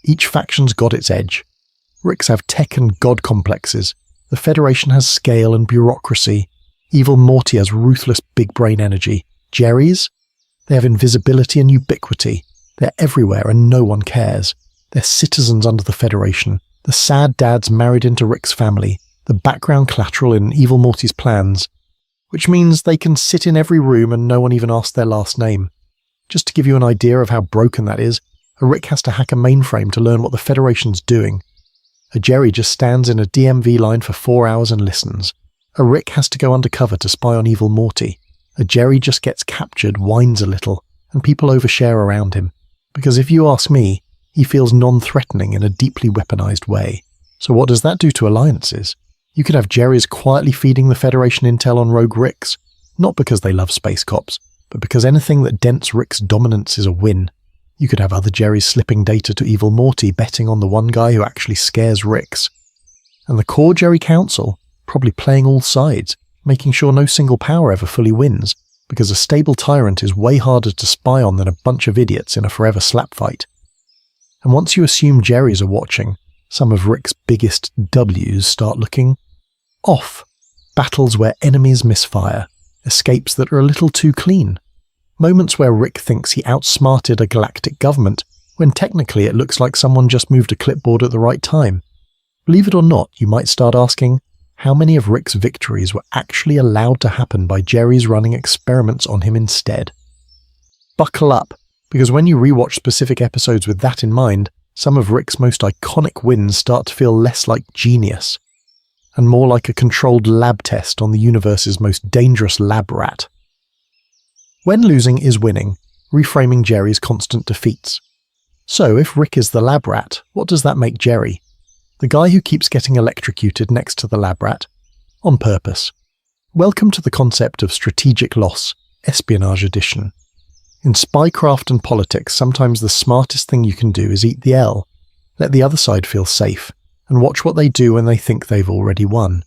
Each faction's got its edge. Ricks have tech and god complexes. The Federation has scale and bureaucracy. Evil Morty has ruthless big brain energy. Jerry's? They have invisibility and ubiquity. They're everywhere and no one cares. They're citizens under the Federation. The sad dads married into Rick's family. The background collateral in Evil Morty's plans. Which means they can sit in every room and no one even asks their last name. Just to give you an idea of how broken that is, a Rick has to hack a mainframe to learn what the Federation's doing. A Jerry just stands in a DMV line for 4 hours and listens. A Rick has to go undercover to spy on Evil Morty. A Jerry just gets captured, whines a little, and people overshare around him. Because if you ask me, he feels non-threatening in a deeply weaponized way. So what does that do to alliances? You could have Jerrys quietly feeding the Federation intel on rogue Ricks, not because they love space cops, but because anything that dents Rick's dominance is a win. You could have other Jerrys slipping data to Evil Morty, betting on the one guy who actually scares Ricks. And the core Jerry Council, probably playing all sides, making sure no single power ever fully wins, because a stable tyrant is way harder to spy on than a bunch of idiots in a forever slap fight. And once you assume Jerrys are watching, some of Rick's biggest W's start looking off. Battles where enemies misfire, escapes that are a little too clean. Moments where Rick thinks he outsmarted a galactic government, when technically it looks like someone just moved a clipboard at the right time. Believe it or not, you might start asking, how many of Rick's victories were actually allowed to happen by Jerry's running experiments on him instead? Buckle up, because when you rewatch specific episodes with that in mind, some of Rick's most iconic wins start to feel less like genius, and more like a controlled lab test on the universe's most dangerous lab rat. When losing is winning, reframing Jerry's constant defeats. So if Rick is the lab rat, what does that make Jerry? The guy who keeps getting electrocuted next to the lab rat. On purpose. Welcome to the concept of strategic loss, espionage edition. In spycraft and politics, sometimes the smartest thing you can do is eat the L. Let the other side feel safe, and watch what they do when they think they've already won.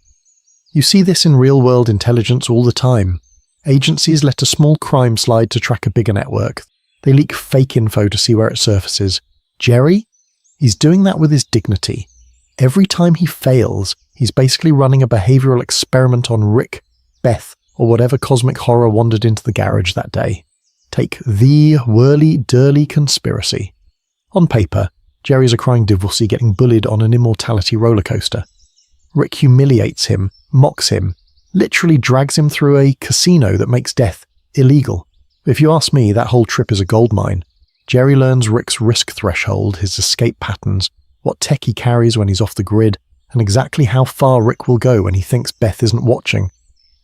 You see this in real-world intelligence all the time. Agencies let a small crime slide to track a bigger network. They leak fake info to see where it surfaces. Jerry? He's doing that with his dignity. Every time he fails, he's basically running a behavioral experiment on Rick, Beth, or whatever cosmic horror wandered into the garage that day. Take the whirly-durly conspiracy. On paper, Jerry's a crying divorcee getting bullied on an immortality roller coaster. Rick humiliates him, mocks him, literally drags him through a casino that makes death illegal. If you ask me, that whole trip is a goldmine. Jerry learns Rick's risk threshold, his escape patterns, what tech he carries when he's off the grid, and exactly how far Rick will go when he thinks Beth isn't watching.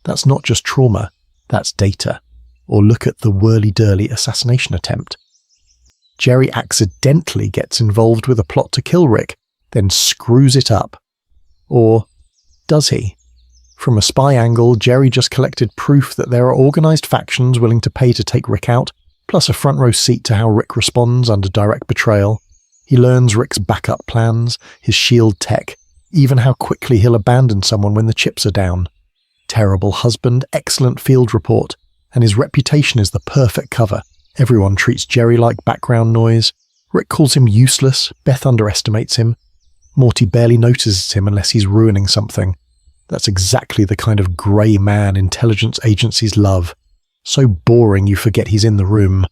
That's not just trauma, that's data. Or look at the whirly-durly assassination attempt. Jerry accidentally gets involved with a plot to kill Rick, then screws it up. Or does he? From a spy angle, Jerry just collected proof that there are organised factions willing to pay to take Rick out, plus a front row seat to how Rick responds under direct betrayal. He learns Rick's backup plans, his shield tech, even how quickly he'll abandon someone when the chips are down. Terrible husband, excellent field report, and his reputation is the perfect cover. Everyone treats Jerry like background noise. Rick calls him useless, Beth underestimates him. Morty barely notices him unless he's ruining something. That's exactly the kind of grey man intelligence agencies love. So boring you forget he's in the room.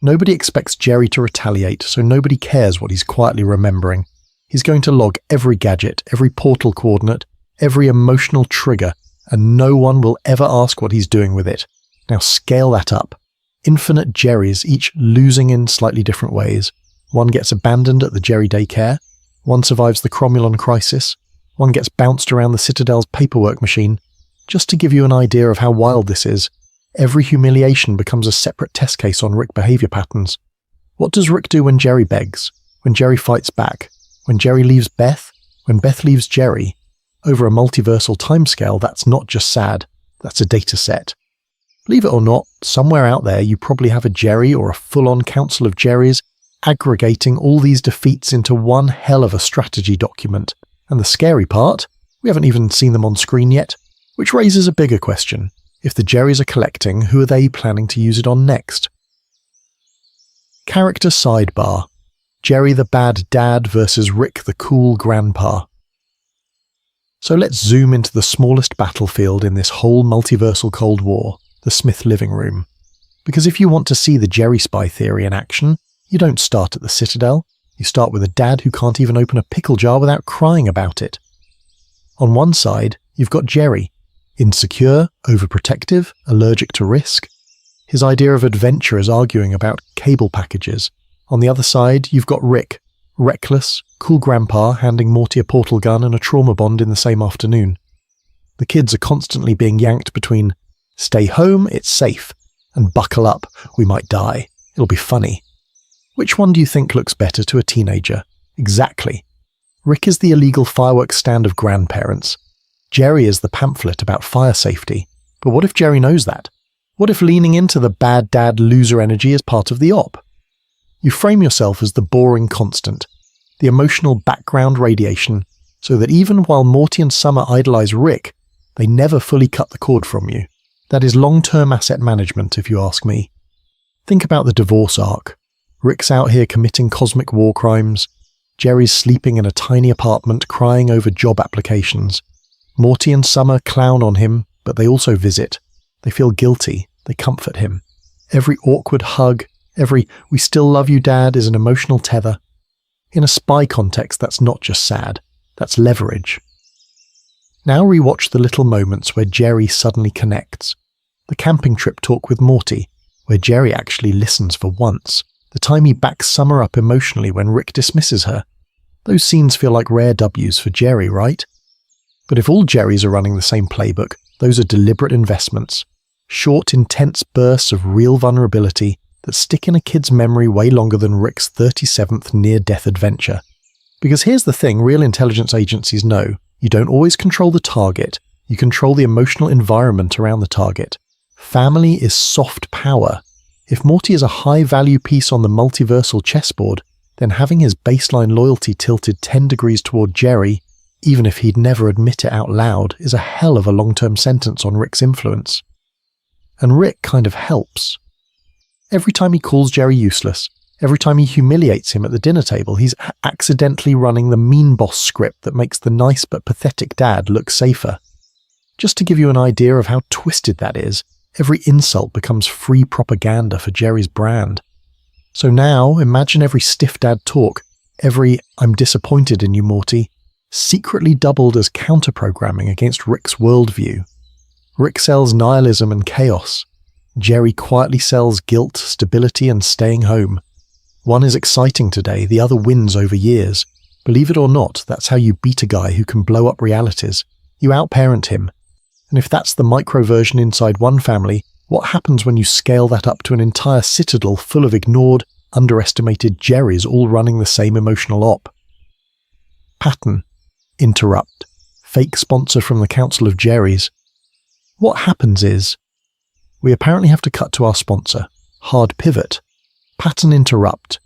Nobody expects Jerry to retaliate, so nobody cares what he's quietly remembering. He's going to log every gadget, every portal coordinate, every emotional trigger, and no one will ever ask what he's doing with it. Now scale that up. Infinite Jerrys, each losing in slightly different ways. One gets abandoned at the Jerry daycare. One survives the Cromulon crisis. One gets bounced around the Citadel's paperwork machine. Just to give you an idea of how wild this is, every humiliation becomes a separate test case on Rick behaviour patterns. What does Rick do when Jerry begs? When Jerry fights back? When Jerry leaves Beth? When Beth leaves Jerry? Over a multiversal timescale, that's not just sad, that's a data set. Believe it or not, somewhere out there you probably have a Jerry or a full-on council of Jerrys aggregating all these defeats into one hell of a strategy document. And the scary part, we haven't even seen them on screen yet, which raises a bigger question. If the Jerrys are collecting, who are they planning to use it on next? Character sidebar. Jerry the bad dad versus Rick the cool grandpa. So let's zoom into the smallest battlefield in this whole multiversal Cold War, the Smith living room. Because if you want to see the Jerry spy theory in action, you don't start at the Citadel. You start with a dad who can't even open a pickle jar without crying about it. On one side, you've got Jerry, insecure, overprotective, allergic to risk. His idea of adventure is arguing about cable packages. On the other side, you've got Rick, reckless, cool grandpa handing Morty a portal gun and a trauma bond in the same afternoon. The kids are constantly being yanked between stay home, it's safe, and buckle up, we might die, it'll be funny. Which one do you think looks better to a teenager? Exactly. Rick is the illegal fireworks stand of grandparents. Jerry is the pamphlet about fire safety. But what if Jerry knows that? What if leaning into the bad dad loser energy is part of the op? You frame yourself as the boring constant, the emotional background radiation, so that even while Morty and Summer idolize Rick, they never fully cut the cord from you. That is long-term asset management, if you ask me. Think about the divorce arc. Rick's out here committing cosmic war crimes. Jerry's sleeping in a tiny apartment crying over job applications. Morty and Summer clown on him, but they also visit. They feel guilty. They comfort him. Every awkward hug, every "we still love you, Dad" is an emotional tether. In a spy context, that's not just sad. That's leverage. Now rewatch the little moments where Jerry suddenly connects. The camping trip talk with Morty, where Jerry actually listens for once. The time he backs Summer up emotionally when Rick dismisses her. Those scenes feel like rare W's for Jerry, right? But if all Jerrys are running the same playbook, those are deliberate investments. Short, intense bursts of real vulnerability that stick in a kid's memory way longer than Rick's 37th near-death adventure. Because here's the thing real intelligence agencies know. You don't always control the target. You control the emotional environment around the target. Family is soft power. If Morty is a high-value piece on the multiversal chessboard, then having his baseline loyalty tilted 10 degrees toward Jerry, even if he'd never admit it out loud, is a hell of a long-term sentence on Rick's influence. And Rick kind of helps. Every time he calls Jerry useless, every time he humiliates him at the dinner table, he's accidentally running the mean boss script that makes the nice but pathetic dad look safer. Just to give you an idea of how twisted that is, every insult becomes free propaganda for Jerry's brand. So now, imagine every stiff dad talk, every "I'm disappointed in you, Morty," secretly doubled as counter-programming against Rick's worldview. Rick sells nihilism and chaos. Jerry quietly sells guilt, stability, and staying home. One is exciting today, the other wins over years. Believe it or not, that's how you beat a guy who can blow up realities. You outparent him. And if that's the micro version inside one family, what happens when you scale that up to an entire citadel full of ignored, underestimated Jerrys all running the same emotional op? Pattern. Interrupt. Fake sponsor from the Council of Jerrys. What happens is, we apparently have to cut to our sponsor, Hard Pivot. Pattern interrupt.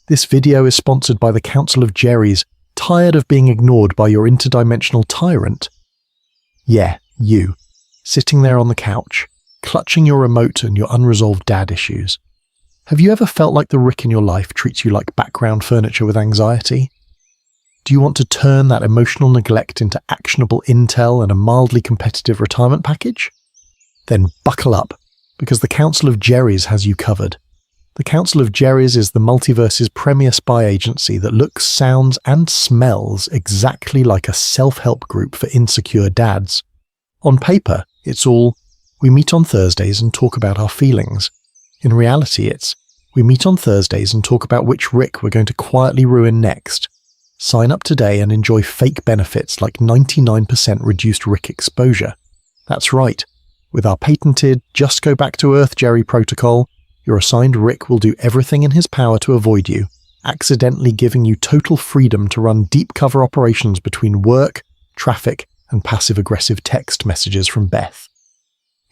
This video is sponsored by the Council of Jerrys, tired of being ignored by your interdimensional tyrant. Yeah, you, sitting there on the couch, clutching your remote and your unresolved dad issues. Have you ever felt like the Rick in your life treats you like background furniture with anxiety? Do you want to turn that emotional neglect into actionable intel and a mildly competitive retirement package? Then buckle up, because the Council of Jerrys has you covered. The Council of Jerrys is the multiverse's premier spy agency that looks, sounds, and smells exactly like a self-help group for insecure dads. On paper, it's all, we meet on Thursdays and talk about our feelings. In reality, it's, we meet on Thursdays and talk about which Rick we're going to quietly ruin next. Sign up today and enjoy fake benefits like 99% reduced Rick exposure. That's right. With our patented Just Go Back to Earth Jerry protocol, your assigned Rick will do everything in his power to avoid you, accidentally giving you total freedom to run deep cover operations between work, traffic, and passive-aggressive text messages from Beth.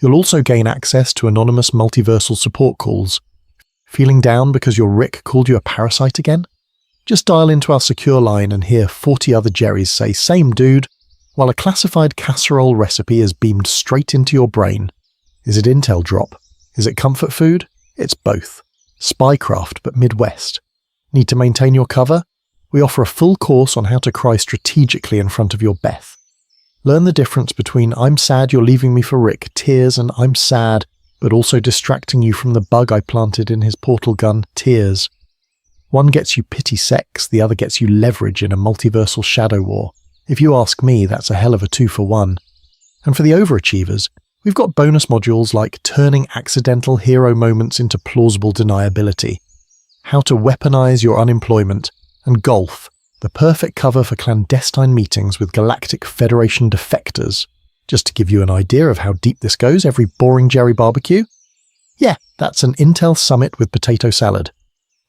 You'll also gain access to anonymous multiversal support calls. Feeling down because your Rick called you a parasite again? Just dial into our secure line and hear 40 other Jerrys say "same dude," while a classified casserole recipe is beamed straight into your brain. Is it intel drop? Is it comfort food? It's both. Spycraft, but Midwest. Need to maintain your cover? We offer a full course on how to cry strategically in front of your Beth. Learn the difference between "I'm sad you're leaving me for Rick" tears and "I'm sad, but also distracting you from the bug I planted in his portal gun" tears. One gets you pity sex, the other gets you leverage in a multiversal shadow war. If you ask me, that's a hell of a 2-for-1. And for the overachievers, we've got bonus modules like turning accidental hero moments into plausible deniability, how to weaponize your unemployment, and golf, the perfect cover for clandestine meetings with Galactic Federation defectors. Just to give you an idea of how deep this goes, every boring Jerry barbecue? Yeah, that's an Intel Summit with potato salad.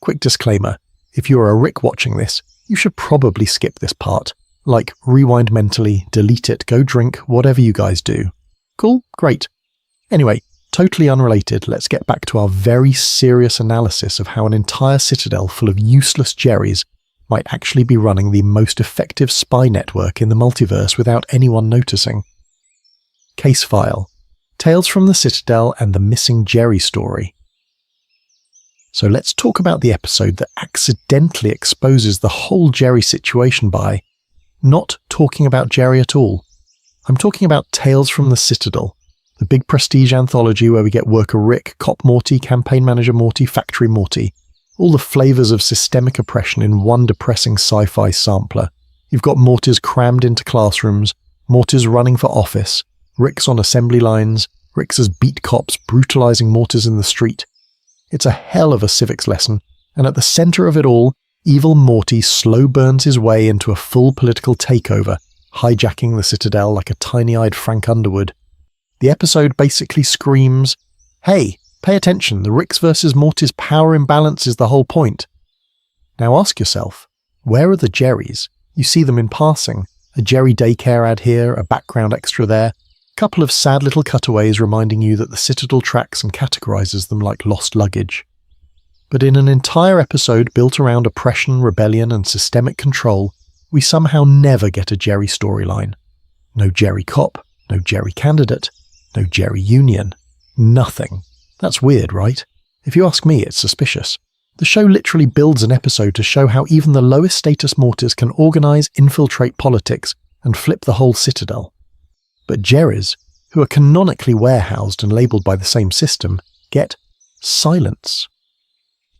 Quick disclaimer, if you're a Rick watching this, you should probably skip this part. Like, rewind mentally, delete it, go drink, whatever you guys do. Cool? Great. Anyway, totally unrelated, let's get back to our very serious analysis of how an entire citadel full of useless Jerrys might actually be running the most effective spy network in the multiverse without anyone noticing. Case file. Tales from the Citadel and the Missing Jerry story. So let's talk about the episode that accidentally exposes the whole Jerry situation by not talking about Jerry at all. I'm talking about Tales from the Citadel, the big prestige anthology where we get worker Rick, cop Morty, campaign manager Morty, factory Morty, all the flavors of systemic oppression in one depressing sci-fi sampler. You've got Mortys crammed into classrooms, Mortys running for office, Ricks on assembly lines, Ricks as beat cops brutalizing Mortys in the street. It's a hell of a civics lesson, and at the center of it all, evil Morty slow burns his way into a full political takeover, hijacking the Citadel like a tiny-eyed Frank Underwood. The episode basically screams, "Hey, pay attention, the Ricks versus Morty's power imbalance is the whole point." Now ask yourself, where are the Jerrys? You see them in passing, a Jerry daycare ad here, a background extra there, couple of sad little cutaways reminding you that the Citadel tracks and categorizes them like lost luggage. But in an entire episode built around oppression, rebellion, and systemic control, we somehow never get a Jerry storyline. No Jerry cop, no Jerry candidate, no Jerry union. Nothing. That's weird, right? If you ask me, it's suspicious. The show literally builds an episode to show how even the lowest status Mortys can organize, infiltrate politics, and flip the whole Citadel. But Jerrys, who are canonically warehoused and labelled by the same system, get silence.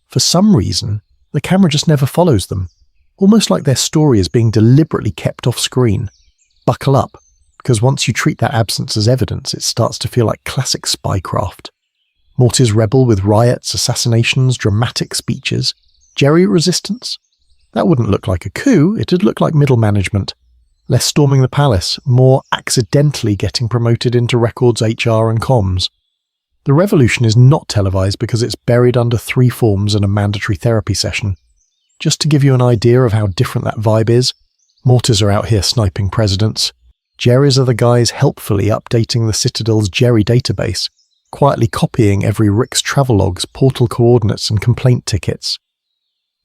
For some reason, the camera just never follows them, almost like their story is being deliberately kept off screen. Buckle up, because once you treat that absence as evidence, it starts to feel like classic spycraft. Morty's rebel with riots, assassinations, dramatic speeches. Jerry resistance? That wouldn't look like a coup, it'd look like middle management. Less storming the palace, more accidentally getting promoted into records, HR and comms. The revolution is not televised because it's buried under 3 forms and a mandatory therapy session. Just to give you an idea of how different that vibe is, Mortys are out here sniping presidents. Jerrys are the guys helpfully updating the Citadel's Jerry database, quietly copying every Rick's travelogues, portal coordinates and complaint tickets.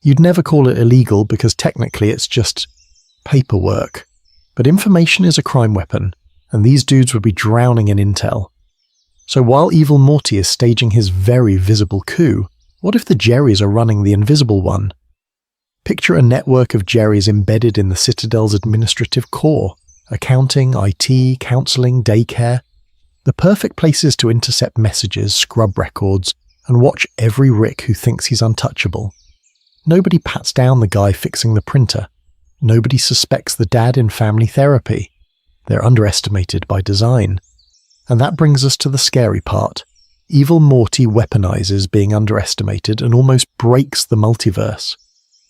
You'd never call it illegal because technically it's just paperwork. But information is a crime weapon, and these dudes would be drowning in intel. So while Evil Morty is staging his very visible coup, what if the Jerrys are running the invisible one? Picture a network of Jerrys embedded in the Citadel's administrative core. Accounting, IT, counselling, daycare. The perfect places to intercept messages, scrub records, and watch every Rick who thinks he's untouchable. Nobody pats down the guy fixing the printer. Nobody suspects the dad in family therapy. They're underestimated by design. And that brings us to the scary part. Evil Morty weaponizes being underestimated and almost breaks the multiverse.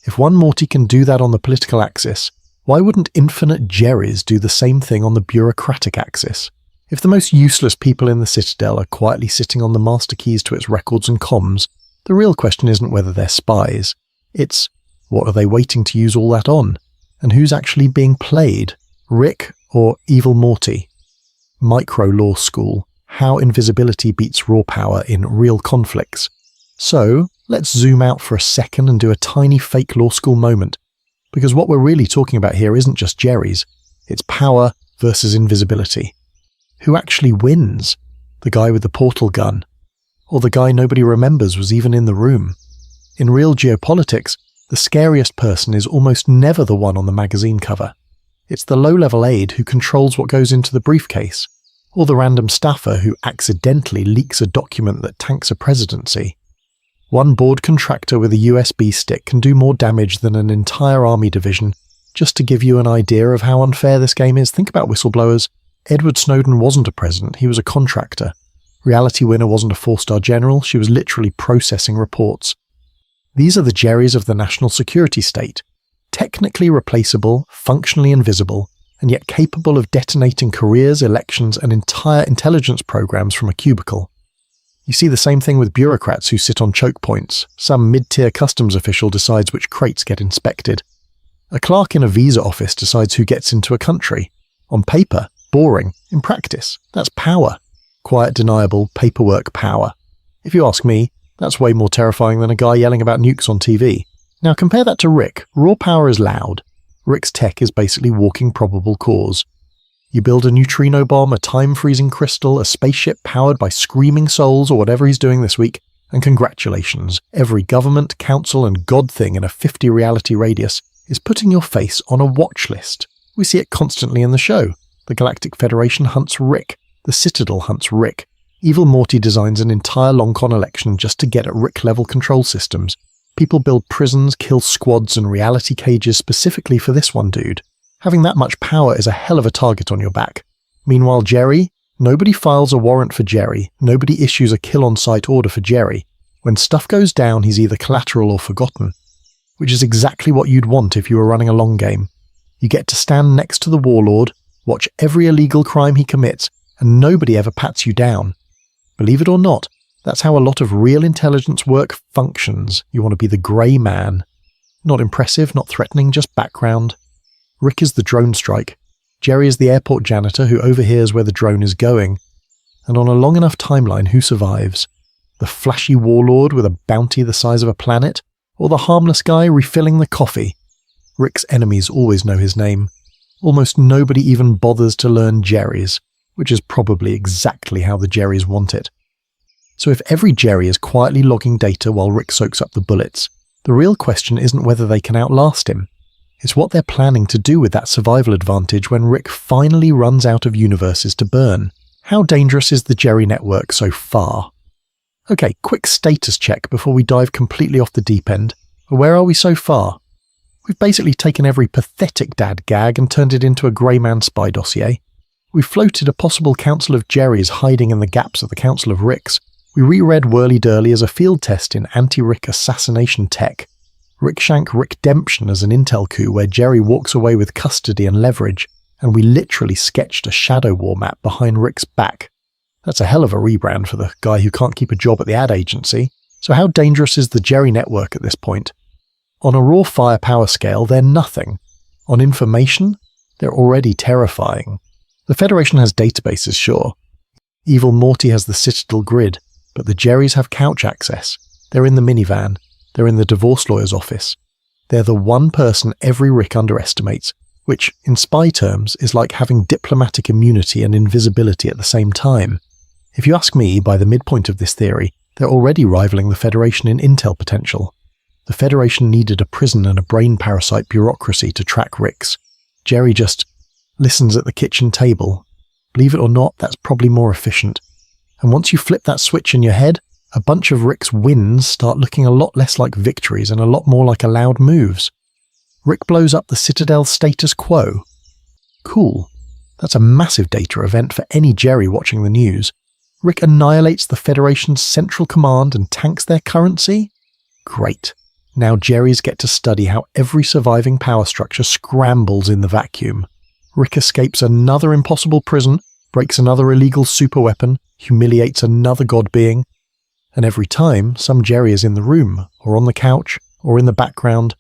If one Morty can do that on the political axis, why wouldn't infinite Jerrys do the same thing on the bureaucratic axis? If the most useless people in the Citadel are quietly sitting on the master keys to its records and comms, the real question isn't whether they're spies. It's, what are they waiting to use all that on? And who's actually being played? Rick or Evil Morty? Micro Law School. How invisibility beats raw power in real conflicts. So, let's zoom out for a second and do a tiny fake law school moment. Because what we're really talking about here isn't just Jerry's. It's power versus invisibility. Who actually wins? The guy with the portal gun? Or the guy nobody remembers was even in the room? In real geopolitics, the scariest person is almost never the one on the magazine cover. It's the low-level aide who controls what goes into the briefcase, or the random staffer who accidentally leaks a document that tanks a presidency. One board contractor with a USB stick can do more damage than an entire army division. Just to give you an idea of how unfair this game is, think about whistleblowers. Edward Snowden wasn't a president, he was a contractor. Reality Winner wasn't a 4-star general, she was literally processing reports. These are the Jerrys of the national security state. Technically replaceable, functionally invisible, and yet capable of detonating careers, elections, and entire intelligence programs from a cubicle. You see the same thing with bureaucrats who sit on choke points. Some mid-tier customs official decides which crates get inspected. A clerk in a visa office decides who gets into a country. On paper, boring. In practice, that's power. Quiet, deniable, paperwork power. If you ask me, that's way more terrifying than a guy yelling about nukes on TV. Now compare that to Rick. Raw power is loud. Rick's tech is basically walking probable cause. You build a neutrino bomb, a time-freezing crystal, a spaceship powered by screaming souls or whatever he's doing this week, and congratulations, every government, council and god thing in a 50 reality radius is putting your face on a watch list. We see it constantly in the show. The Galactic Federation hunts Rick. The Citadel hunts Rick. Evil Morty designs an entire long-con election just to get at Rick-level control systems. People build prisons, kill squads and reality cages specifically for this one dude. Having that much power is a hell of a target on your back. Meanwhile, Jerry? Nobody files a warrant for Jerry. Nobody issues a kill-on-sight order for Jerry. When stuff goes down, he's either collateral or forgotten. Which is exactly what you'd want if you were running a long game. You get to stand next to the warlord, watch every illegal crime he commits, and nobody ever pats you down. Believe it or not, that's how a lot of real intelligence work functions. You want to be the grey man. Not impressive, not threatening, just background. Rick is the drone strike. Jerry is the airport janitor who overhears where the drone is going. And on a long enough timeline, who survives? The flashy warlord with a bounty the size of a planet? Or the harmless guy refilling the coffee? Rick's enemies always know his name. Almost nobody even bothers to learn Jerry's, which is probably exactly how the Jerrys want it. So if every Jerry is quietly logging data while Rick soaks up the bullets, the real question isn't whether they can outlast him. It's what they're planning to do with that survival advantage when Rick finally runs out of universes to burn. How dangerous is the Jerry network so far? Okay, quick status check before we dive completely off the deep end. Where are we so far? We've basically taken every pathetic dad gag and turned it into a grey man spy dossier. We floated a possible Council of Jerrys hiding in the gaps of the Council of Ricks. We reread Whirly Durly as a field test in anti-Rick assassination tech. Rickshank Rickdemption as an intel coup where Jerry walks away with custody and leverage, and we literally sketched a Shadow War map behind Rick's back. That's a hell of a rebrand for the guy who can't keep a job at the ad agency. So how dangerous is the Jerry network at this point? On a raw firepower scale, they're nothing. On information, they're already terrifying. The Federation has databases, sure. Evil Morty has the Citadel grid, but the Jerrys have couch access. They're in the minivan. They're in the divorce lawyer's office. They're the one person every Rick underestimates, which, in spy terms, is like having diplomatic immunity and invisibility at the same time. If you ask me, by the midpoint of this theory, they're already rivaling the Federation in intel potential. The Federation needed a prison and a brain parasite bureaucracy to track Ricks. Jerry just listens at the kitchen table. Believe it or not, that's probably more efficient. And once you flip that switch in your head, a bunch of Rick's wins start looking a lot less like victories and a lot more like allowed moves. Rick blows up the Citadel status quo. Cool. That's a massive data event for any Jerry watching the news. Rick annihilates the Federation's central command and tanks their currency? Great. Now Jerrys get to study how every surviving power structure scrambles in the vacuum. Rick escapes another impossible prison, breaks another illegal superweapon, humiliates another god being, and every time some Jerry is in the room, or on the couch, or in the background,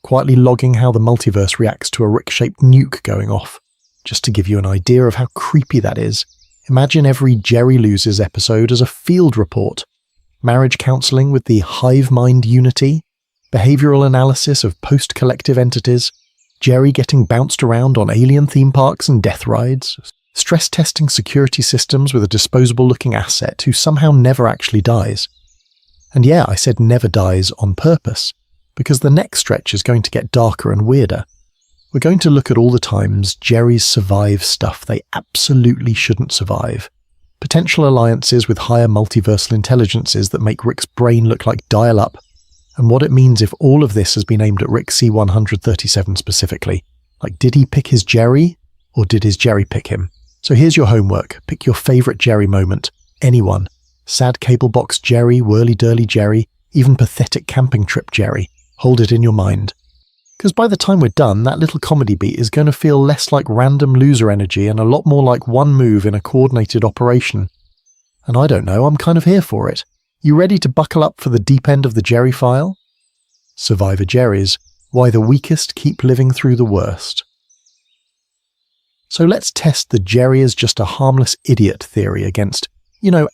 quietly logging how the multiverse reacts to a Rick-shaped nuke going off. Just to give you an idea of how creepy that is, imagine every Jerry Loses episode as a field report. Marriage counselling with the hive mind unity, behavioural analysis of post-collective entities, Jerry getting bounced around on alien theme parks and death rides, stress testing security systems with a disposable-looking asset who somehow never actually dies. And yeah, I said never dies on purpose, because the next stretch is going to get darker and weirder. We're going to look at all the times Jerrys survive stuff they absolutely shouldn't survive. Potential alliances with higher multiversal intelligences that make Rick's brain look like dial-up, and what it means if all of this has been aimed at Rick C-137 specifically. Like, did he pick his Jerry, or did his Jerry pick him? So here's your homework. Pick your favourite Jerry moment. Anyone. Sad cable box Jerry, Whirly Durly Jerry, even pathetic camping trip Jerry. Hold it in your mind. Because by the time we're done, that little comedy beat is going to feel less like random loser energy and a lot more like one move in a coordinated operation. And I don't know, I'm kind of here for it. You ready to buckle up for the deep end of the Jerry file? Survivor Jerrys, why the weakest keep living through the worst. So let's test the Jerry is just a harmless idiot theory against,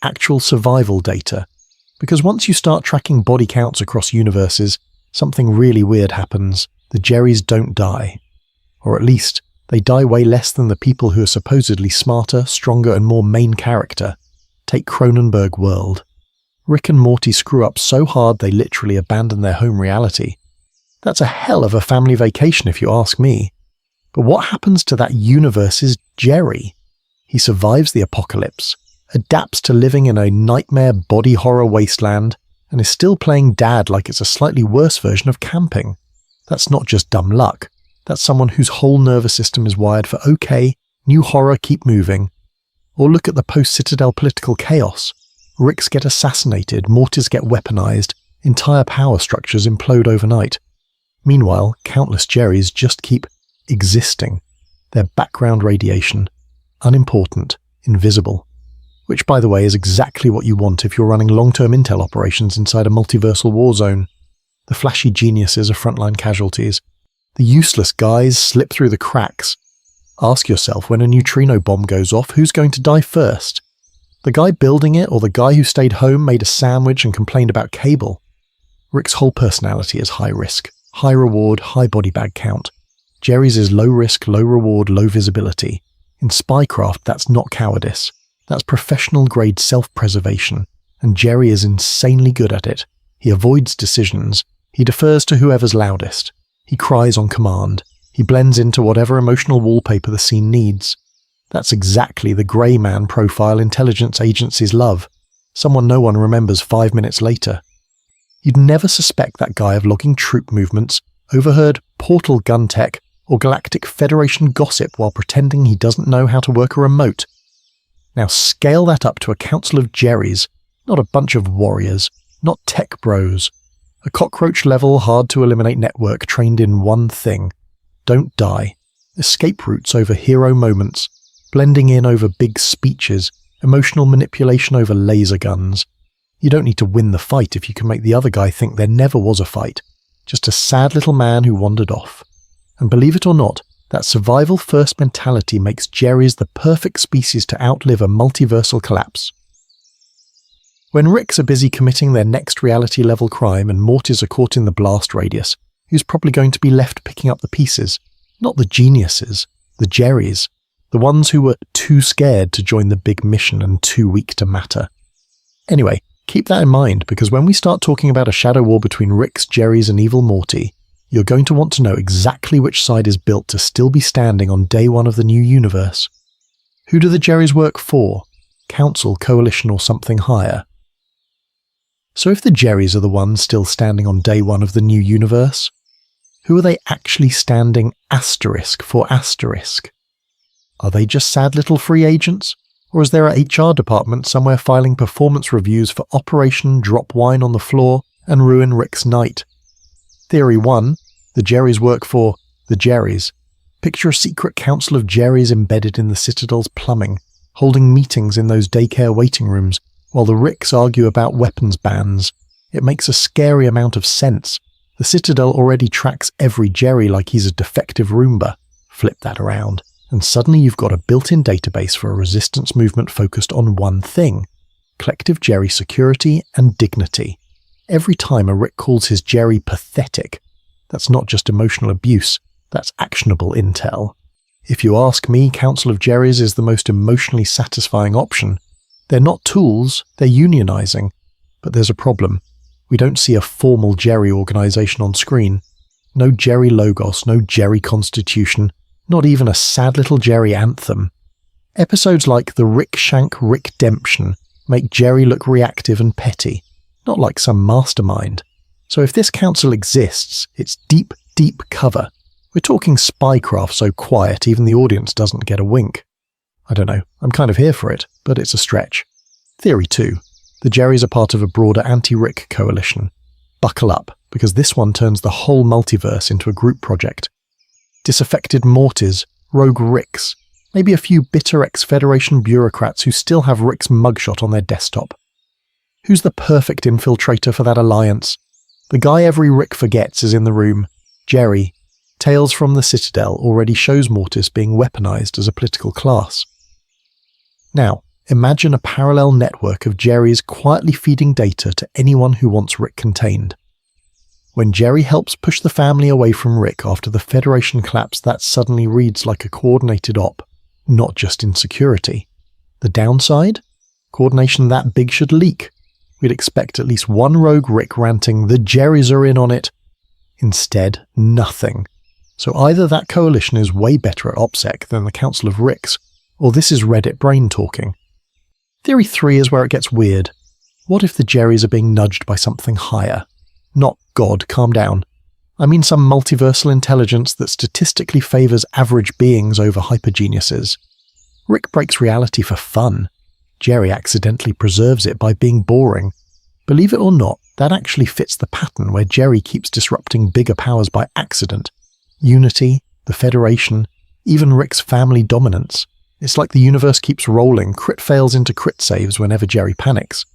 actual survival data. Because once you start tracking body counts across universes, something really weird happens. The Jerrys don't die. Or at least, they die way less than the people who are supposedly smarter, stronger and more main character. Take Cronenberg World. Rick and Morty screw up so hard they literally abandon their home reality. That's a hell of a family vacation if you ask me. But what happens to that universe's Jerry? He survives the apocalypse, adapts to living in a nightmare body horror wasteland, and is still playing dad like it's a slightly worse version of camping. That's not just dumb luck. That's someone whose whole nervous system is wired for okay, new horror, keep moving. Or look at the post-Citadel political chaos. Ricks get assassinated, Mortys get weaponized, entire power structures implode overnight. Meanwhile, countless Jerrys just keep existing. They're background radiation, unimportant, invisible. Which, by the way, is exactly what you want if you're running long-term intel operations inside a multiversal war zone. The flashy geniuses are frontline casualties. The useless guys slip through the cracks. Ask yourself, when a neutrino bomb goes off, who's going to die first? The guy building it or the guy who stayed home, made a sandwich and complained about cable? Rick's whole personality is high risk, high reward, high body bag count. Jerry's is low risk, low reward, low visibility. In spycraft, that's not cowardice. That's professional-grade self-preservation, and Jerry is insanely good at it. He avoids decisions. He defers to whoever's loudest. He cries on command. He blends into whatever emotional wallpaper the scene needs. That's exactly the grey man profile intelligence agencies love. Someone no one remembers 5 minutes later. You'd never suspect that guy of logging troop movements, overheard portal gun tech, or Galactic Federation gossip while pretending he doesn't know how to work a remote. Now scale that up to a council of Jerrys, not a bunch of warriors, not tech bros. A cockroach-level, hard-to-eliminate network trained in one thing. Don't die. Escape routes over hero moments. Blending in over big speeches. Emotional manipulation over laser guns. You don't need to win the fight if you can make the other guy think there never was a fight. Just a sad little man who wandered off. And believe it or not, that survival-first mentality makes Jerrys the perfect species to outlive a multiversal collapse. When Ricks are busy committing their next reality-level crime and Mortys are caught in the blast radius, who's probably going to be left picking up the pieces? Not the geniuses, the Jerrys, the ones who were too scared to join the big mission and too weak to matter. Anyway, keep that in mind, because when we start talking about a shadow war between Ricks, Jerrys and Evil Morty, you're going to want to know exactly which side is built to still be standing on day one of the new universe. Who do the Jerrys work for? Council, coalition, or something higher? So if the Jerrys are the ones still standing on day one of the new universe, who are they actually standing for asterisk? Are they just sad little free agents? Or is there a HR department somewhere filing performance reviews for Operation Drop Wine on the Floor and Ruin Rick's Night? Theory 1. The Jerrys work for the Jerrys. Picture a secret council of Jerrys embedded in the Citadel's plumbing, holding meetings in those daycare waiting rooms, while the Ricks argue about weapons bans. It makes a scary amount of sense. The Citadel already tracks every Jerry like he's a defective Roomba. Flip that around, and suddenly you've got a built-in database for a resistance movement focused on one thing: collective Jerry security and dignity. Every time a Rick calls his Jerry pathetic, that's not just emotional abuse, that's actionable intel. If you ask me, Council of Jerrys is the most emotionally satisfying option. They're not tools, they're unionizing. But there's a problem. We don't see a formal Jerry organization on screen. No Jerry logos, no Jerry constitution, not even a sad little Jerry anthem. Episodes like the Rick Shank Rickdemption make Jerry look reactive and petty, not like some mastermind. So if this council exists, it's deep, deep cover. We're talking spycraft so quiet even the audience doesn't get a wink. I don't know, I'm kind of here for it, but it's a stretch. Theory 2. The Jerrys are part of a broader anti-Rick coalition. Buckle up, because this one turns the whole multiverse into a group project. Disaffected Mortys, rogue Ricks, maybe a few bitter ex-Federation bureaucrats who still have Rick's mugshot on their desktop. Who's the perfect infiltrator for that alliance? The guy every Rick forgets is in the room, Jerry. Tales from the Citadel already shows Mortys being weaponized as a political class. Now, imagine a parallel network of Jerrys quietly feeding data to anyone who wants Rick contained. When Jerry helps push the family away from Rick after the Federation collapse, that suddenly reads like a coordinated op, not just insecurity. The downside? Coordination that big should leak. We'd expect at least one rogue Rick ranting, "The Jerrys are in on it." Instead, nothing. So either that coalition is way better at OPSEC than the Council of Ricks, or this is Reddit brain talking. Theory 3 is where it gets weird. What if the Jerrys are being nudged by something higher? Not God, calm down. I mean some multiversal intelligence that statistically favours average beings over hypergeniuses. Rick breaks reality for fun. Jerry accidentally preserves it by being boring. Believe it or not, that actually fits the pattern where Jerry keeps disrupting bigger powers by accident. Unity, the Federation, even Rick's family dominance. It's like the universe keeps rolling, crit fails into crit saves whenever Jerry panics.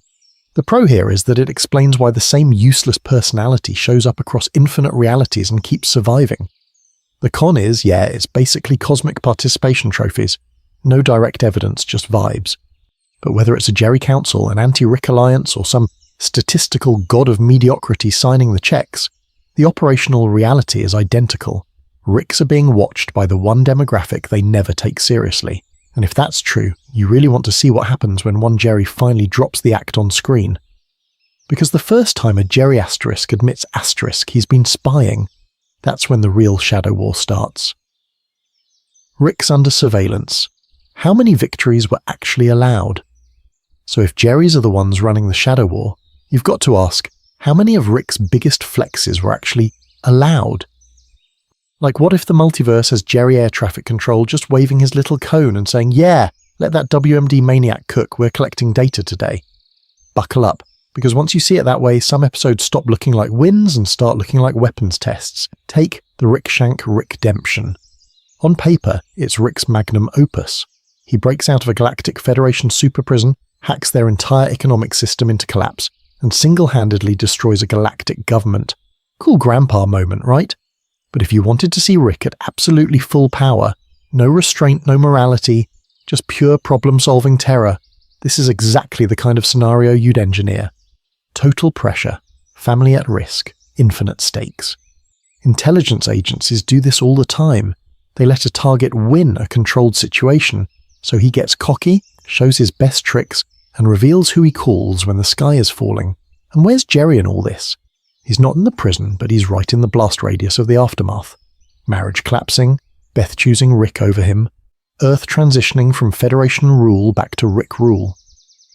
The pro here is that it explains why the same useless personality shows up across infinite realities and keeps surviving. The con is, it's basically cosmic participation trophies. No direct evidence, just vibes. But whether it's a Jerry Council, an anti-Rick alliance, or some statistical god of mediocrity signing the checks, the operational reality is identical. Ricks are being watched by the one demographic they never take seriously. And if that's true, you really want to see what happens when one Jerry finally drops the act on screen. Because the first time a Jerry asterisk admits asterisk, he's been spying. That's when the real Shadow War starts. Rick's under surveillance. How many victories were actually allowed? So if Jerry's are the ones running the Shadow War, you've got to ask, how many of Rick's biggest flexes were actually allowed? Like, what if the multiverse has Jerry air traffic control just waving his little cone and saying, "Yeah, let that WMD maniac cook, we're collecting data today"? Buckle up, because once you see it that way, some episodes stop looking like wins and start looking like weapons tests. Take the Rick Shank Rickdemption. On paper, it's Rick's magnum opus. He breaks out of a Galactic Federation super prison, hacks their entire economic system into collapse, and single-handedly destroys a galactic government. Cool grandpa moment, right? But if you wanted to see Rick at absolutely full power, no restraint, no morality, just pure problem-solving terror, this is exactly the kind of scenario you'd engineer. Total pressure, family at risk, infinite stakes. Intelligence agencies do this all the time. They let a target win a controlled situation, so he gets cocky, shows his best tricks, and reveals who he calls when the sky is falling. And where's Jerry in all this? He's not in the prison, but he's right in the blast radius of the aftermath. Marriage collapsing, Beth choosing Rick over him, Earth transitioning from Federation rule back to Rick rule.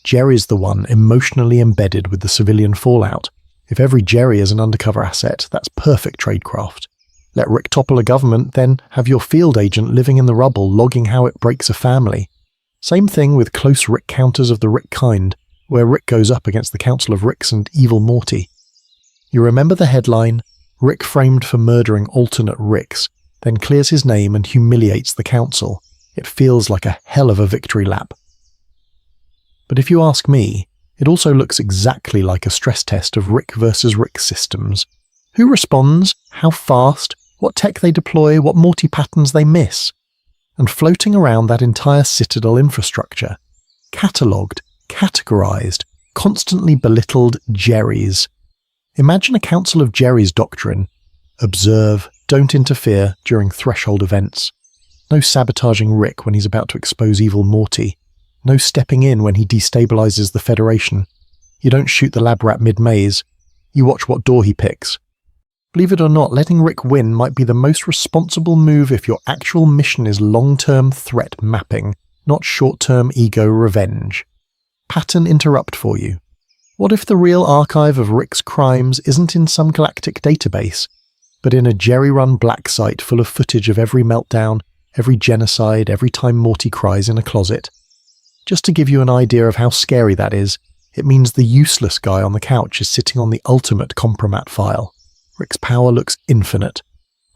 Jerry's the one emotionally embedded with the civilian fallout. If every Jerry is an undercover asset, that's perfect tradecraft. Let Rick topple a government, then have your field agent living in the rubble logging how it breaks a family. Same thing with close Rick counters of the Rick kind, where Rick goes up against the Council of Ricks and Evil Morty. You remember the headline, Rick framed for murdering alternate Ricks, then clears his name and humiliates the Council. It feels like a hell of a victory lap. But if you ask me, it also looks exactly like a stress test of Rick versus Rick systems. Who responds, how fast, what tech they deploy, what Morty patterns they miss. And floating around that entire Citadel infrastructure, catalogued, categorized, constantly belittled Jerrys. Imagine a council of Jerry's doctrine. Observe, don't interfere during threshold events. No sabotaging Rick when he's about to expose Evil Morty. No stepping in when he destabilizes the Federation. You don't shoot the lab rat mid-maze. You watch what door he picks. Believe it or not, letting Rick win might be the most responsible move if your actual mission is long-term threat mapping, not short-term ego revenge. Pattern interrupt for you. What if the real archive of Rick's crimes isn't in some galactic database, but in a Jerry-run black site full of footage of every meltdown, every genocide, every time Morty cries in a closet? Just to give you an idea of how scary that is, it means the useless guy on the couch is sitting on the ultimate compromat file. Rick's power looks infinite,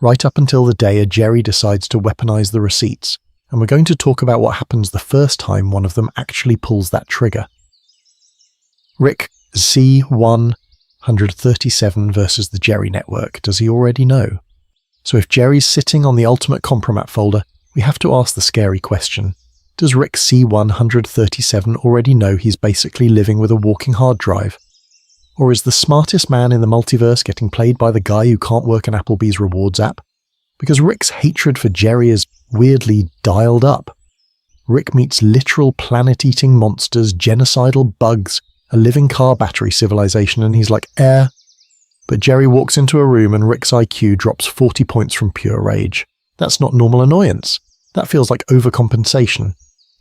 right up until the day a Jerry decides to weaponize the receipts, and we're going to talk about what happens the first time one of them actually pulls that trigger. Rick C-137 versus the Jerry network. Does he already know? So if Jerry's sitting on the ultimate compromat folder, we have to ask the scary question. Does Rick C-137 already know he's basically living with a walking hard drive? Or is the smartest man in the multiverse getting played by the guy who can't work an Applebee's rewards app? Because Rick's hatred for Jerry is weirdly dialed up. Rick meets literal planet-eating monsters, genocidal bugs, a living car battery civilization, and he's like, But Jerry walks into a room and Rick's IQ drops 40 points from pure rage. That's not normal annoyance. That feels like overcompensation.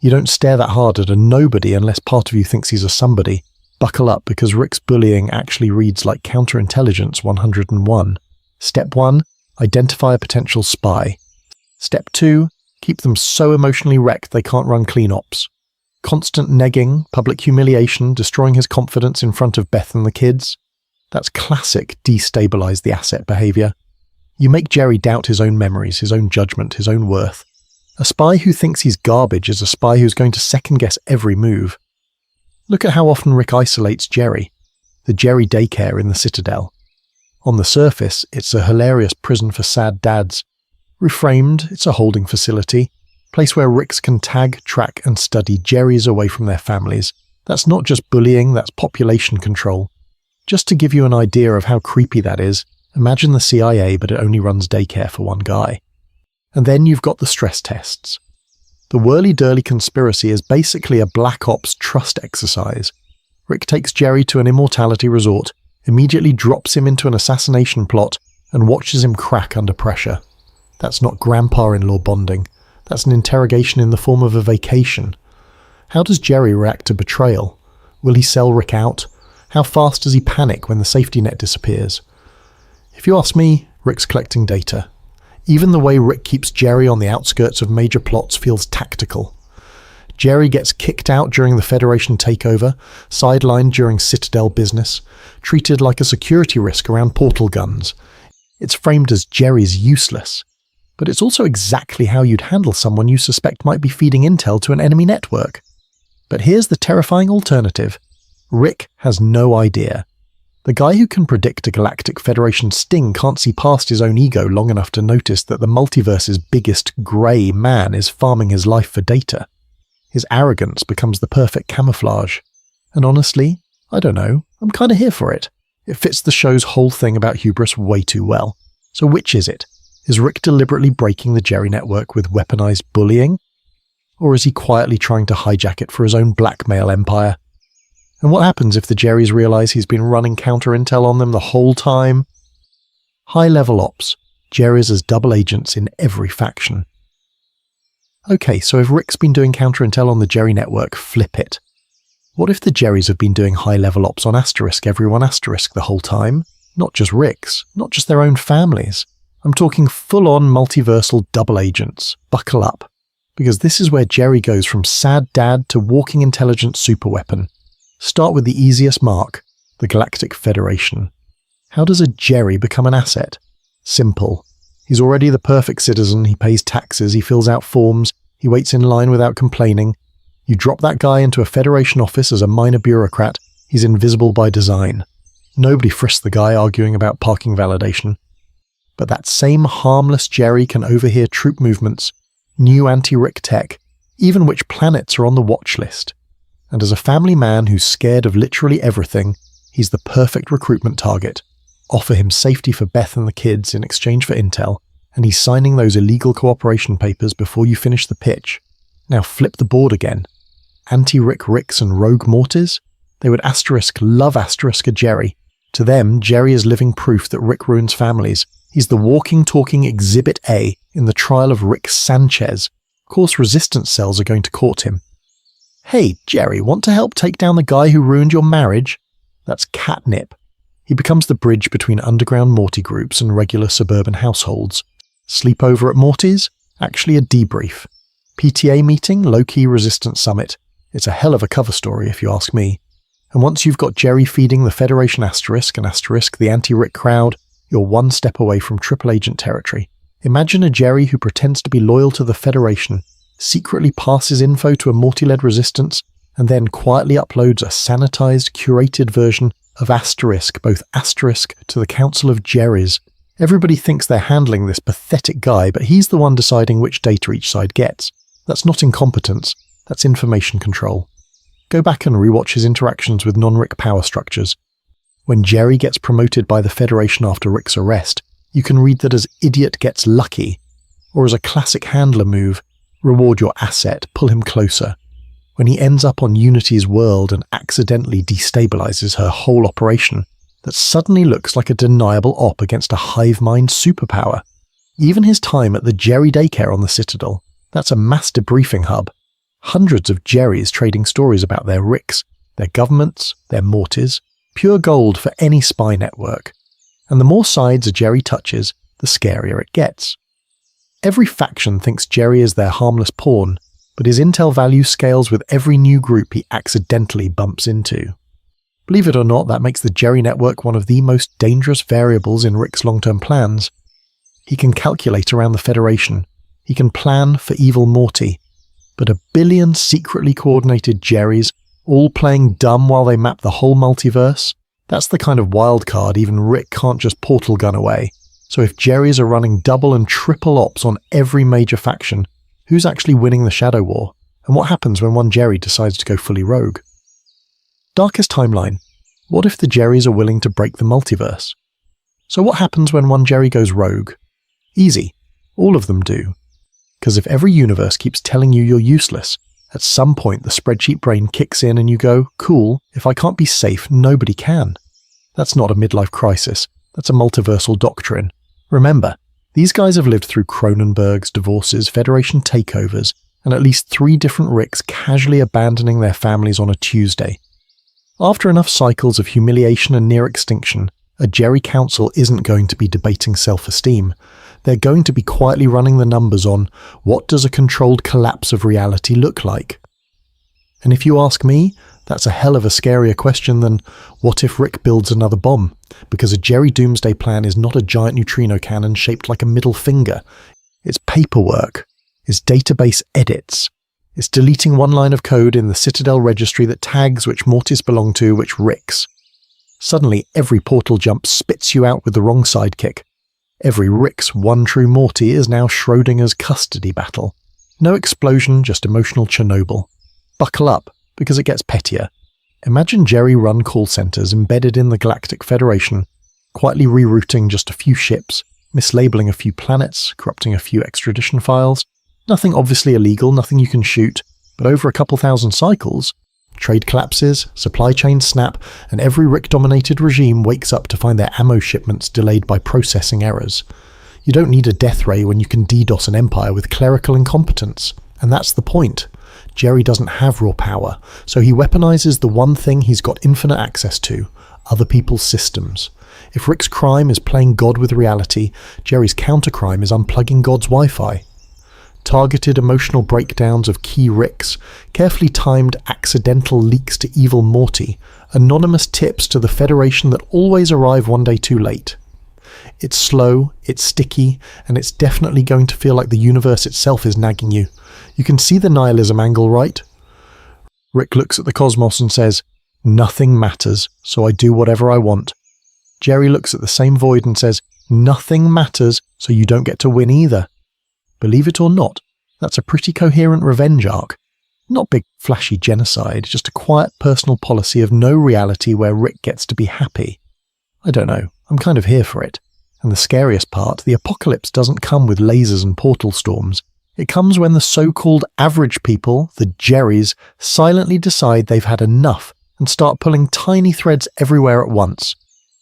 You don't stare that hard at a nobody unless part of you thinks he's a somebody. Buckle up, because Rick's bullying actually reads like Counterintelligence 101. Step 1, identify a potential spy. Step 2, keep them so emotionally wrecked they can't run clean ops. Constant negging, public humiliation, destroying his confidence in front of Beth and the kids. That's classic destabilize the asset behavior. You make Jerry doubt his own memories, his own judgment, his own worth. A spy who thinks he's garbage is a spy who's going to second-guess every move. Look at how often Rick isolates Jerry, the Jerry daycare in the Citadel. On the surface, it's a hilarious prison for sad dads. Reframed, it's a holding facility, place where Ricks can tag, track, and study Jerrys away from their families. That's not just bullying, that's population control. Just to give you an idea of how creepy that is, imagine the CIA, but it only runs daycare for one guy. And then you've got the stress tests. The whirly-durly conspiracy is basically a Black Ops trust exercise. Rick takes Jerry to an immortality resort, immediately drops him into an assassination plot, and watches him crack under pressure. That's not grandpa-in-law bonding. That's an interrogation in the form of a vacation. How does Jerry react to betrayal? Will he sell Rick out? How fast does he panic when the safety net disappears? If you ask me, Rick's collecting data. Even the way Rick keeps Jerry on the outskirts of major plots feels tactical. Jerry gets kicked out during the Federation takeover, sidelined during Citadel business, treated like a security risk around portal guns. It's framed as Jerry's useless. But it's also exactly how you'd handle someone you suspect might be feeding intel to an enemy network. But here's the terrifying alternative. Rick has no idea. The guy who can predict a Galactic Federation sting can't see past his own ego long enough to notice that the multiverse's biggest grey man is farming his life for data. His arrogance becomes the perfect camouflage. And honestly, I don't know, I'm kinda here for it. It fits the show's whole thing about hubris way too well. So which is it? Is Rick deliberately breaking the Jerry network with weaponized bullying? Or is he quietly trying to hijack it for his own blackmail empire? And what happens if the Jerrys realize he's been running counter-intel on them the whole time? High-level ops. Jerrys as double agents in every faction. Okay, so if Rick's been doing counter-intel on the Jerry network, flip it. What if the Jerrys have been doing high-level ops on Everyone the whole time? Not just Rick's, not just their own families. I'm talking full-on multiversal double agents. Buckle up. Because this is where Jerry goes from sad dad to walking intelligent superweapon. Start with the easiest mark, the Galactic Federation. How does a Jerry become an asset? Simple. He's already the perfect citizen, he pays taxes, he fills out forms, he waits in line without complaining. You drop that guy into a Federation office as a minor bureaucrat, he's invisible by design. Nobody frisks the guy arguing about parking validation. But that same harmless Jerry can overhear troop movements, new anti-Rick tech, even which planets are on the watch list. And as a family man who's scared of literally everything, he's the perfect recruitment target. Offer him safety for Beth and the kids in exchange for intel, and he's signing those illegal cooperation papers before you finish the pitch. Now flip the board again. Anti-Rick Ricks and rogue Mortys? They would love a Jerry. To them, Jerry is living proof that Rick ruins families. He's the walking, talking Exhibit A in the trial of Rick Sanchez. Of course, resistance cells are going to court him. Hey, Jerry, want to help take down the guy who ruined your marriage? That's catnip. He becomes the bridge between underground Morty groups and regular suburban households. Sleepover at Morty's? Actually a debrief. PTA meeting, low-key resistance summit. It's a hell of a cover story if you ask me. And once you've got Jerry feeding the Federation and the anti-Rick crowd, you're one step away from triple agent territory. Imagine a Jerry who pretends to be loyal to the Federation, secretly passes info to a Morty-led resistance, and then quietly uploads a sanitized, curated version of both to the Council of Jerrys. Everybody thinks they're handling this pathetic guy, but he's the one deciding which data each side gets. That's not incompetence, that's information control. Go back and rewatch his interactions with non-Rick power structures. When Jerry gets promoted by the Federation after Rick's arrest, you can read that as idiot gets lucky, or as a classic handler move, reward your asset, pull him closer. When he ends up on Unity's world and accidentally destabilizes her whole operation, that suddenly looks like a deniable op against a hive mind superpower. Even his time at the Jerry daycare on the Citadel, that's a mass debriefing hub. Hundreds of Jerrys trading stories about their Ricks, their governments, their Mortys, pure gold for any spy network. And the more sides a Jerry touches, the scarier it gets. Every faction thinks Jerry is their harmless pawn, but his intel value scales with every new group he accidentally bumps into. Believe it or not, that makes the Jerry network one of the most dangerous variables in Rick's long-term plans. He can calculate around the Federation, he can plan for evil Morty, but 1 billion secretly coordinated Jerrys, all playing dumb while they map the whole multiverse? That's the kind of wild card even Rick can't just portal gun away. So if Jerrys are running double and triple ops on every major faction, who's actually winning the Shadow War? And what happens when one Jerry decides to go fully rogue? Darkest timeline. What if the Jerrys are willing to break the multiverse? So what happens when one Jerry goes rogue? Easy. All of them do. Because if every universe keeps telling you you're useless, at some point the spreadsheet brain kicks in and you go, cool, if I can't be safe, nobody can. That's not a midlife crisis, that's a multiversal doctrine. Remember, these guys have lived through Cronenbergs, divorces, Federation takeovers, and at least 3 different Ricks casually abandoning their families on a Tuesday. After enough cycles of humiliation and near extinction, a Jerry Council isn't going to be debating self-esteem. They're going to be quietly running the numbers on what does a controlled collapse of reality look like. And if you ask me, that's a hell of a scarier question than what if Rick builds another bomb, because a Jerry Doomsday Plan is not a giant neutrino cannon shaped like a middle finger. It's paperwork. It's database edits. It's deleting one line of code in the Citadel registry that tags which Mortys belong to, which Ricks. Suddenly, every portal jump spits you out with the wrong sidekick. Every Rick's one true Morty is now Schrodinger's custody battle. No explosion, just emotional Chernobyl. Buckle up, because it gets pettier. Imagine Jerry-run call centers embedded in the Galactic Federation, quietly rerouting just a few ships, mislabeling a few planets, corrupting a few extradition files. Nothing obviously illegal, nothing you can shoot, but over a couple thousand cycles, trade collapses, supply chains snap, and every Rick-dominated regime wakes up to find their ammo shipments delayed by processing errors. You don't need a death ray when you can DDoS an empire with clerical incompetence. And that's the point. Jerry doesn't have raw power, so he weaponizes the one thing he's got infinite access to, other people's systems. If Rick's crime is playing God with reality, Jerry's countercrime is unplugging God's Wi-Fi. Targeted emotional breakdowns of key Ricks, carefully timed accidental leaks to evil Morty, anonymous tips to the Federation that always arrive one day too late. It's slow, it's sticky, and it's definitely going to feel like the universe itself is nagging you. You can see the nihilism angle, right? Rick looks at the cosmos and says, "Nothing matters, so I do whatever I want." Jerry looks at the same void and says, "Nothing matters, so you don't get to win either." Believe it or not, that's a pretty coherent revenge arc. Not big flashy genocide, just a quiet personal policy of no reality where Rick gets to be happy. I don't know, I'm kind of here for it. And the scariest part, the apocalypse doesn't come with lasers and portal storms. It comes when the so-called average people, the Jerrys, silently decide they've had enough and start pulling tiny threads everywhere at once.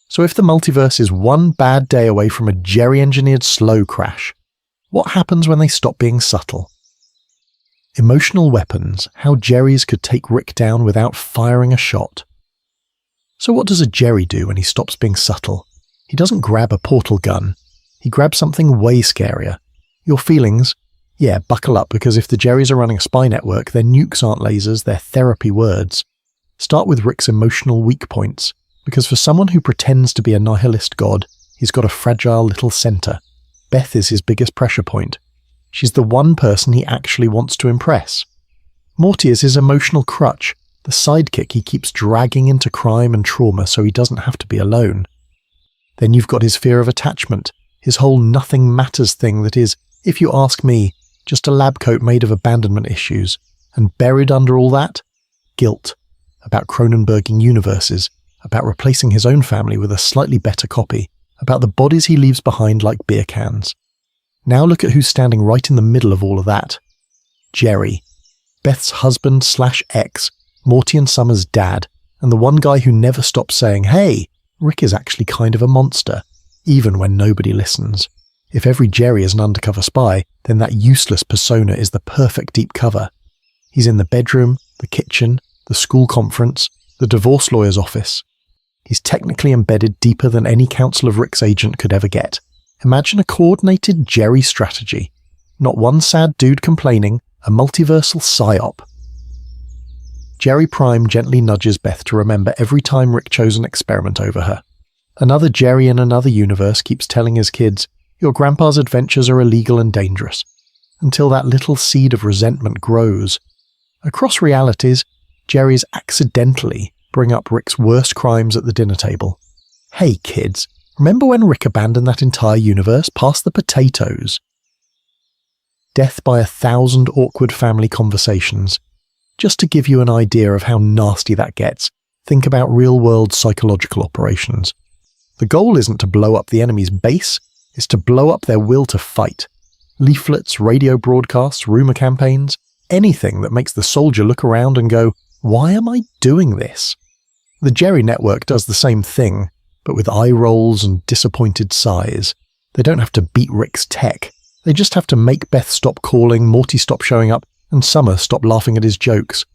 So if the multiverse is one bad day away from a Jerry-engineered slow crash, what happens when they stop being subtle? Emotional weapons, how Jerrys could take Rick down without firing a shot. So what does a Jerry do when he stops being subtle? He doesn't grab a portal gun. He grabs something way scarier. Your feelings. Yeah, buckle up, because if the Jerrys are running a spy network, their nukes aren't lasers, they're therapy words. Start with Rick's emotional weak points, because for someone who pretends to be a nihilist god, he's got a fragile little center. Beth is his biggest pressure point. She's the one person he actually wants to impress. Morty is his emotional crutch, the sidekick he keeps dragging into crime and trauma so he doesn't have to be alone. Then you've got his fear of attachment, his whole nothing matters thing that is, if you ask me, just a lab coat made of abandonment issues, and buried under all that, guilt, about Cronenberging universes, about replacing his own family with a slightly better copy, about the bodies he leaves behind like beer cans. Now look at who's standing right in the middle of all of that. Jerry, Beth's husband/ex, Morty and Summer's dad, and the one guy who never stops saying, "Hey, Rick is actually kind of a monster," even when nobody listens. If every Jerry is an undercover spy, then that useless persona is the perfect deep cover. He's in the bedroom, the kitchen, the school conference, the divorce lawyer's office. He's technically embedded deeper than any Council of Rick's agent could ever get. Imagine a coordinated Jerry strategy. Not one sad dude complaining, a multiversal psyop. Jerry Prime gently nudges Beth to remember every time Rick chose an experiment over her. Another Jerry in another universe keeps telling his kids, "Your grandpa's adventures are illegal and dangerous," until that little seed of resentment grows. Across realities, Jerrys accidentally bring up Rick's worst crimes at the dinner table. Hey kids, remember when Rick abandoned that entire universe? Pass the potatoes. Death by 1,000 awkward family conversations. Just to give you an idea of how nasty that gets, think about real-world psychological operations. The goal isn't to blow up the enemy's base, it's to blow up their will to fight. Leaflets, radio broadcasts, rumor campaigns, anything that makes the soldier look around and go, "Why am I doing this?" The Jerry network does the same thing, but with eye rolls and disappointed sighs. They don't have to beat Rick's tech. They just have to make Beth stop calling, Morty stop showing up, and Summer stop laughing at his jokes.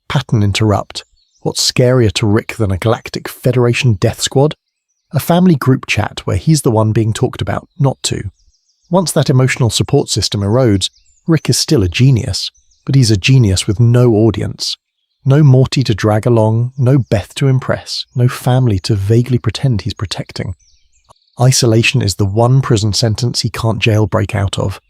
Pattern interrupt. What's scarier to Rick than a Galactic Federation death squad? A family group chat where he's the one being talked about, not to. Once that emotional support system erodes, Rick is still a genius, but he's a genius with no audience. No Morty to drag along, no Beth to impress, no family to vaguely pretend he's protecting. Isolation is the one prison sentence he can't jailbreak out of.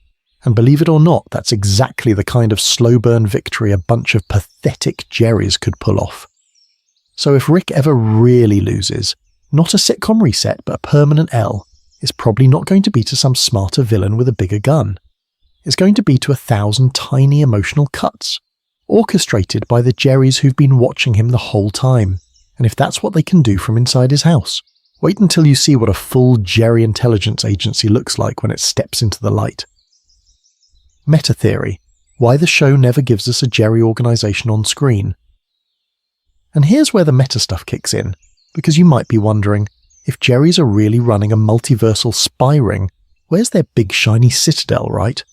And believe it or not, that's exactly the kind of slow burn victory a bunch of pathetic Jerrys could pull off. So if Rick ever really loses, not a sitcom reset but a permanent L, it's probably not going to be to some smarter villain with a bigger gun. It's going to be to 1,000 tiny emotional cuts, orchestrated by the Jerrys who've been watching him the whole time. And if that's what they can do from inside his house, wait until you see what a full Jerry intelligence agency looks like when it steps into the light. Meta theory: why the show never gives us a Jerry organization on screen. And here's where the meta stuff kicks in, because you might be wondering, if Jerrys are really running a multiversal spy ring, where's their big shiny citadel, right?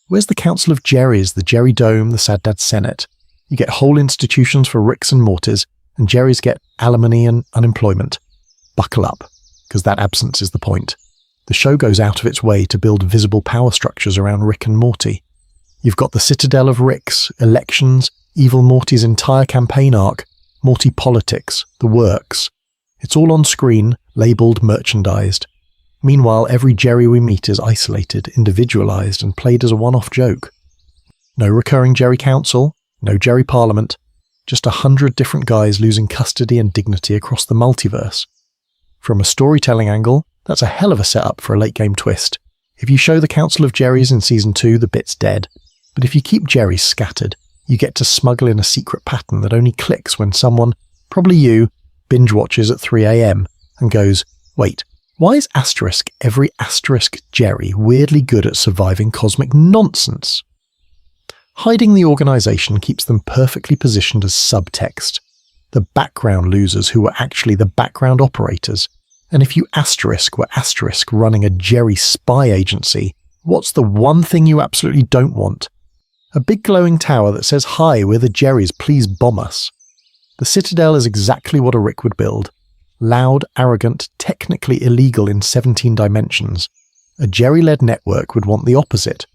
Where's the Council of Jerrys, the Jerry Dome, the Sad Dad Senate? You get whole institutions for Ricks and Mortys, and Jerrys get alimony and unemployment. Buckle up, because that absence is the point. The show goes out of its way to build visible power structures around Rick and Morty. You've got the citadel of Ricks, elections, Evil Morty's entire campaign arc, Morty politics, the works. It's all on screen, labelled, merchandised. Meanwhile, every Jerry we meet is isolated, individualised, and played as a one-off joke. No recurring Jerry Council, no Jerry Parliament, just 100 different guys losing custody and dignity across the multiverse. From a storytelling angle, that's a hell of a setup for a late-game twist. If you show the Council of Jerrys in Season 2, the bit's dead. But if you keep Jerrys scattered, you get to smuggle in a secret pattern that only clicks when someone, probably you, binge watches at 3 a.m. and goes, wait, why is every Jerry weirdly good at surviving cosmic nonsense? Hiding the organisation keeps them perfectly positioned as subtext. The background losers who were actually the background operators. And if you were running a Jerry spy agency, what's the one thing you absolutely don't want? A big glowing tower that says, "Hi, we're the Jerrys, please bomb us." The Citadel is exactly what a Rick would build. Loud, arrogant, technically illegal in 17 dimensions. A Jerry-led network would want the opposite.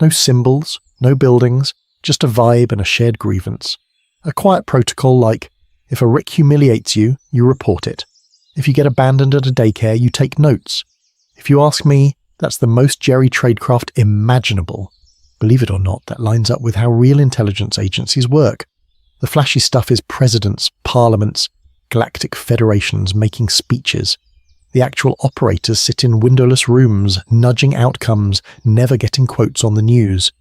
No symbols, no buildings, just a vibe and a shared grievance. A quiet protocol like, if a Rick humiliates you, you report it. If you get abandoned at a daycare, you take notes. If you ask me, that's the most Jerry tradecraft imaginable. Believe it or not, that lines up with how real intelligence agencies work. The flashy stuff is presidents, parliaments, galactic federations making speeches. The actual operators sit in windowless rooms, nudging outcomes, never getting quotes on the news.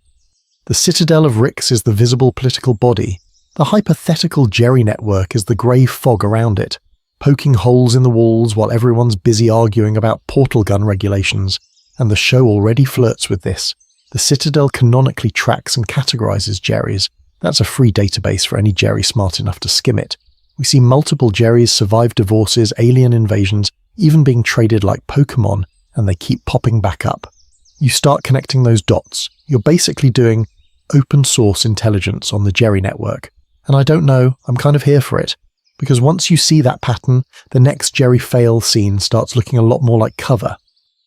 The Citadel of Ricks is the visible political body. The hypothetical Jerry network is the grey fog around it, poking holes in the walls while everyone's busy arguing about portal gun regulations. And the show already flirts with this. The Citadel canonically tracks and categorizes Jerrys. That's a free database for any Jerry smart enough to skim it. We see multiple Jerrys survive divorces, alien invasions, even being traded like Pokemon, and they keep popping back up. You start connecting those dots. You're basically doing open source intelligence on the Jerry network. And I don't know, I'm kind of here for it. Because once you see that pattern, the next Jerry fail scene starts looking a lot more like Cover.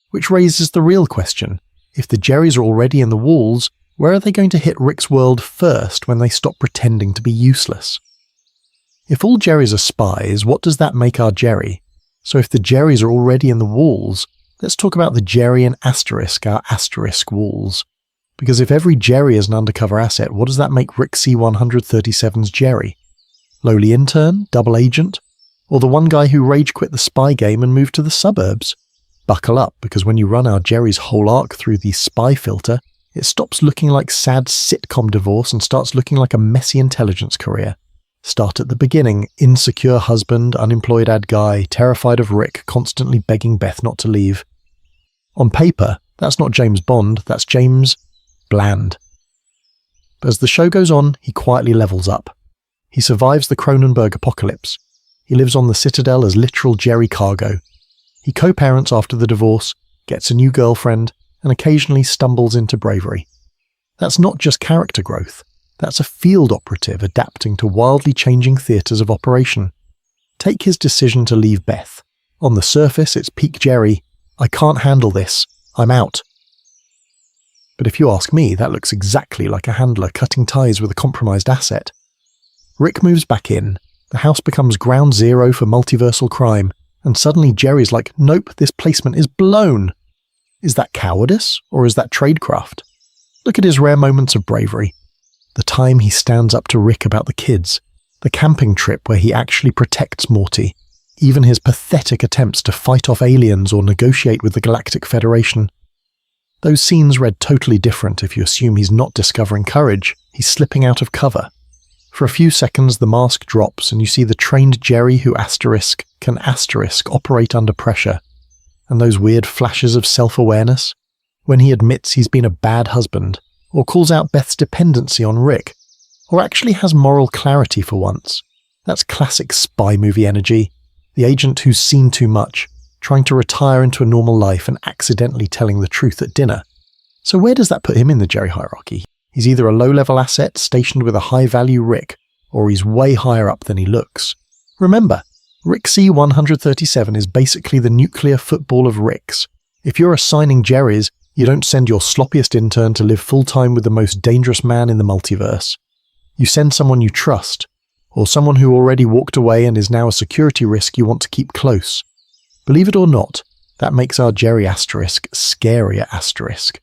Which raises the real question. If the Jerrys are already in the walls, where are they going to hit Rick's world first when they stop pretending to be useless? If all Jerrys are spies, what does that make our Jerry? So if the Jerrys are already in the walls, let's talk about the Jerry and our asterisk walls. Because if every Jerry is an undercover asset, what does that make Rick C-137's Jerry? Lowly intern? Double agent? Or the one guy who rage quit the spy game and moved to the suburbs? Buckle up, because when you run our Jerry's whole arc through the spy filter, it stops looking like sad sitcom divorce and starts looking like a messy intelligence career. Start at the beginning, insecure husband, unemployed ad guy, terrified of Rick, constantly begging Beth not to leave. On paper, that's not James Bond, that's James Bland. But as the show goes on, he quietly levels up. He survives the Cronenberg apocalypse. He lives on the Citadel as literal Jerry cargo. He co-parents after the divorce, gets a new girlfriend, and occasionally stumbles into bravery. That's not just character growth. That's a field operative adapting to wildly changing theatres of operation. Take his decision to leave Beth. On the surface, it's peak Jerry. I can't handle this. I'm out. But if you ask me, that looks exactly like a handler cutting ties with a compromised asset. Rick moves back in. The house becomes ground zero for multiversal crime, and suddenly Jerry's like, nope, this placement is blown. Is that cowardice, or is that tradecraft? Look at his rare moments of bravery. The time he stands up to Rick about the kids, the camping trip where he actually protects Morty, even his pathetic attempts to fight off aliens or negotiate with the Galactic Federation. Those scenes read totally different if you assume he's not discovering courage, he's slipping out of cover. For a few seconds the mask drops and you see the trained Jerry who can operate under pressure. And those weird flashes of self-awareness, when he admits he's been a bad husband, or calls out Beth's dependency on Rick, or actually has moral clarity for once. That's classic spy movie energy. The agent who's seen too much, trying to retire into a normal life and accidentally telling the truth at dinner. So where does that put him in the Jerry hierarchy? He's either a low-level asset stationed with a high-value Rick, or he's way higher up than he looks. Remember, Rick C-137 is basically the nuclear football of Ricks. If you're assigning Jerrys, you don't send your sloppiest intern to live full-time with the most dangerous man in the multiverse. You send someone you trust, or someone who already walked away and is now a security risk you want to keep close. Believe it or not, that makes our Jerry asterisk scarier asterisk.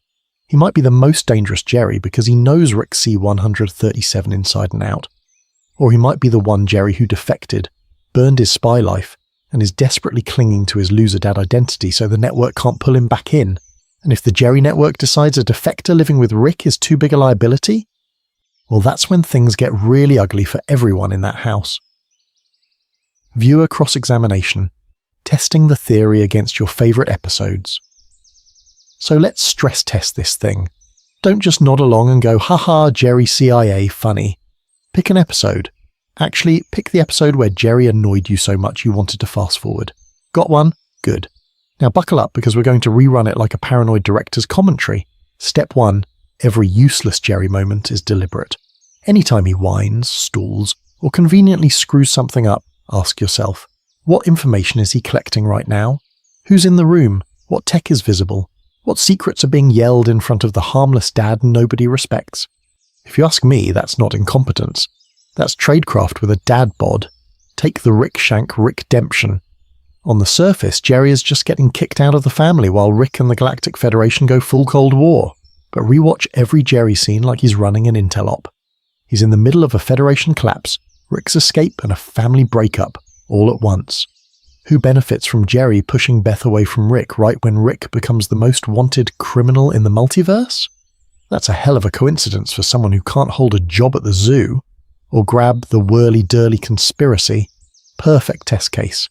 He might be the most dangerous Jerry because he knows Rick C-137 inside and out. Or he might be the one Jerry who defected, burned his spy life, and is desperately clinging to his loser dad identity so the network can't pull him back in. And if the Jerry network decides a defector living with Rick is too big a liability, well, that's when things get really ugly for everyone in that house. Viewer cross-examination. Testing the theory against your favourite episodes. So let's stress test this thing. Don't just nod along and go, haha, Jerry CIA, funny. Pick an episode. Actually, pick the episode where Jerry annoyed you so much you wanted to fast forward. Got one? Good. Now buckle up because we're going to rerun it like a paranoid director's commentary. Step 1. Every useless Jerry moment is deliberate. Anytime he whines, stalls, or conveniently screws something up, ask yourself, what information is he collecting right now? Who's in the room? What tech is visible? What secrets are being yelled in front of the harmless dad nobody respects? If you ask me, that's not incompetence. That's tradecraft with a dad bod. Take the Rick Shank Rick-demption. On the surface, Jerry is just getting kicked out of the family while Rick and the Galactic Federation go full Cold War. But rewatch every Jerry scene like he's running an intel op. He's in the middle of a Federation collapse, Rick's escape, and a family breakup, all at once. Who benefits from Jerry pushing Beth away from Rick right when Rick becomes the most wanted criminal in the multiverse? That's a hell of a coincidence for someone who can't hold a job at the zoo, or grab the whirly-durly conspiracy. Perfect test case.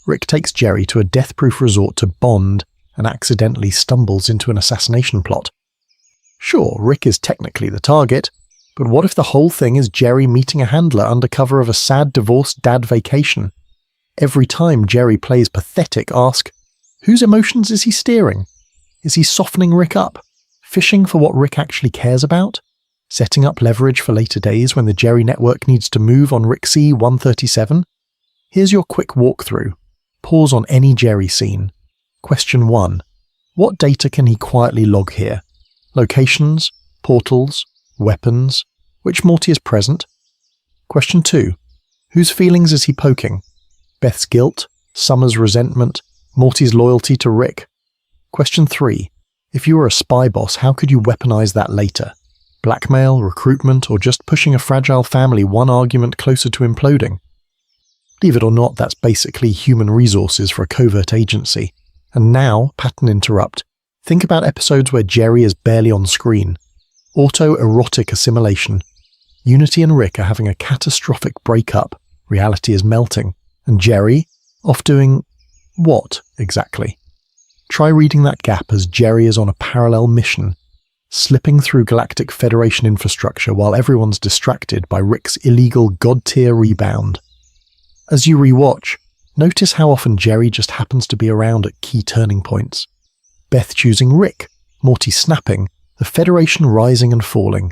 Rick takes Jerry to a death-proof resort to bond and accidentally stumbles into an assassination plot. Sure, Rick is technically the target, but what if the whole thing is Jerry meeting a handler under cover of a sad divorced dad vacation? Every time Jerry plays pathetic, ask, whose emotions is he steering? Is he softening Rick up? Fishing for what Rick actually cares about? Setting up leverage for later days when the Jerry network needs to move on Rick C-137? Here's your quick walkthrough. Pause on any Jerry scene. Question 1. What data can he quietly log here? Locations? Portals? Weapons? Which Morty is present? Question 2. Whose feelings is he poking? Beth's guilt? Summer's resentment? Morty's loyalty to Rick? Question 3. If you were a spy boss, how could you weaponize that later? Blackmail, recruitment, or just pushing a fragile family one argument closer to imploding? Believe it or not, that's basically human resources for a covert agency. And now, pattern interrupt. Think about episodes where Jerry is barely on screen. Auto-erotic assimilation. Unity and Rick are having a catastrophic breakup. Reality is melting. And Jerry? Off doing what, exactly? Try reading that gap as Jerry is on a parallel mission, slipping through Galactic Federation infrastructure while everyone's distracted by Rick's illegal god-tier rebound. As you rewatch, notice how often Jerry just happens to be around at key turning points. Beth choosing Rick, Morty snapping, the Federation rising and falling.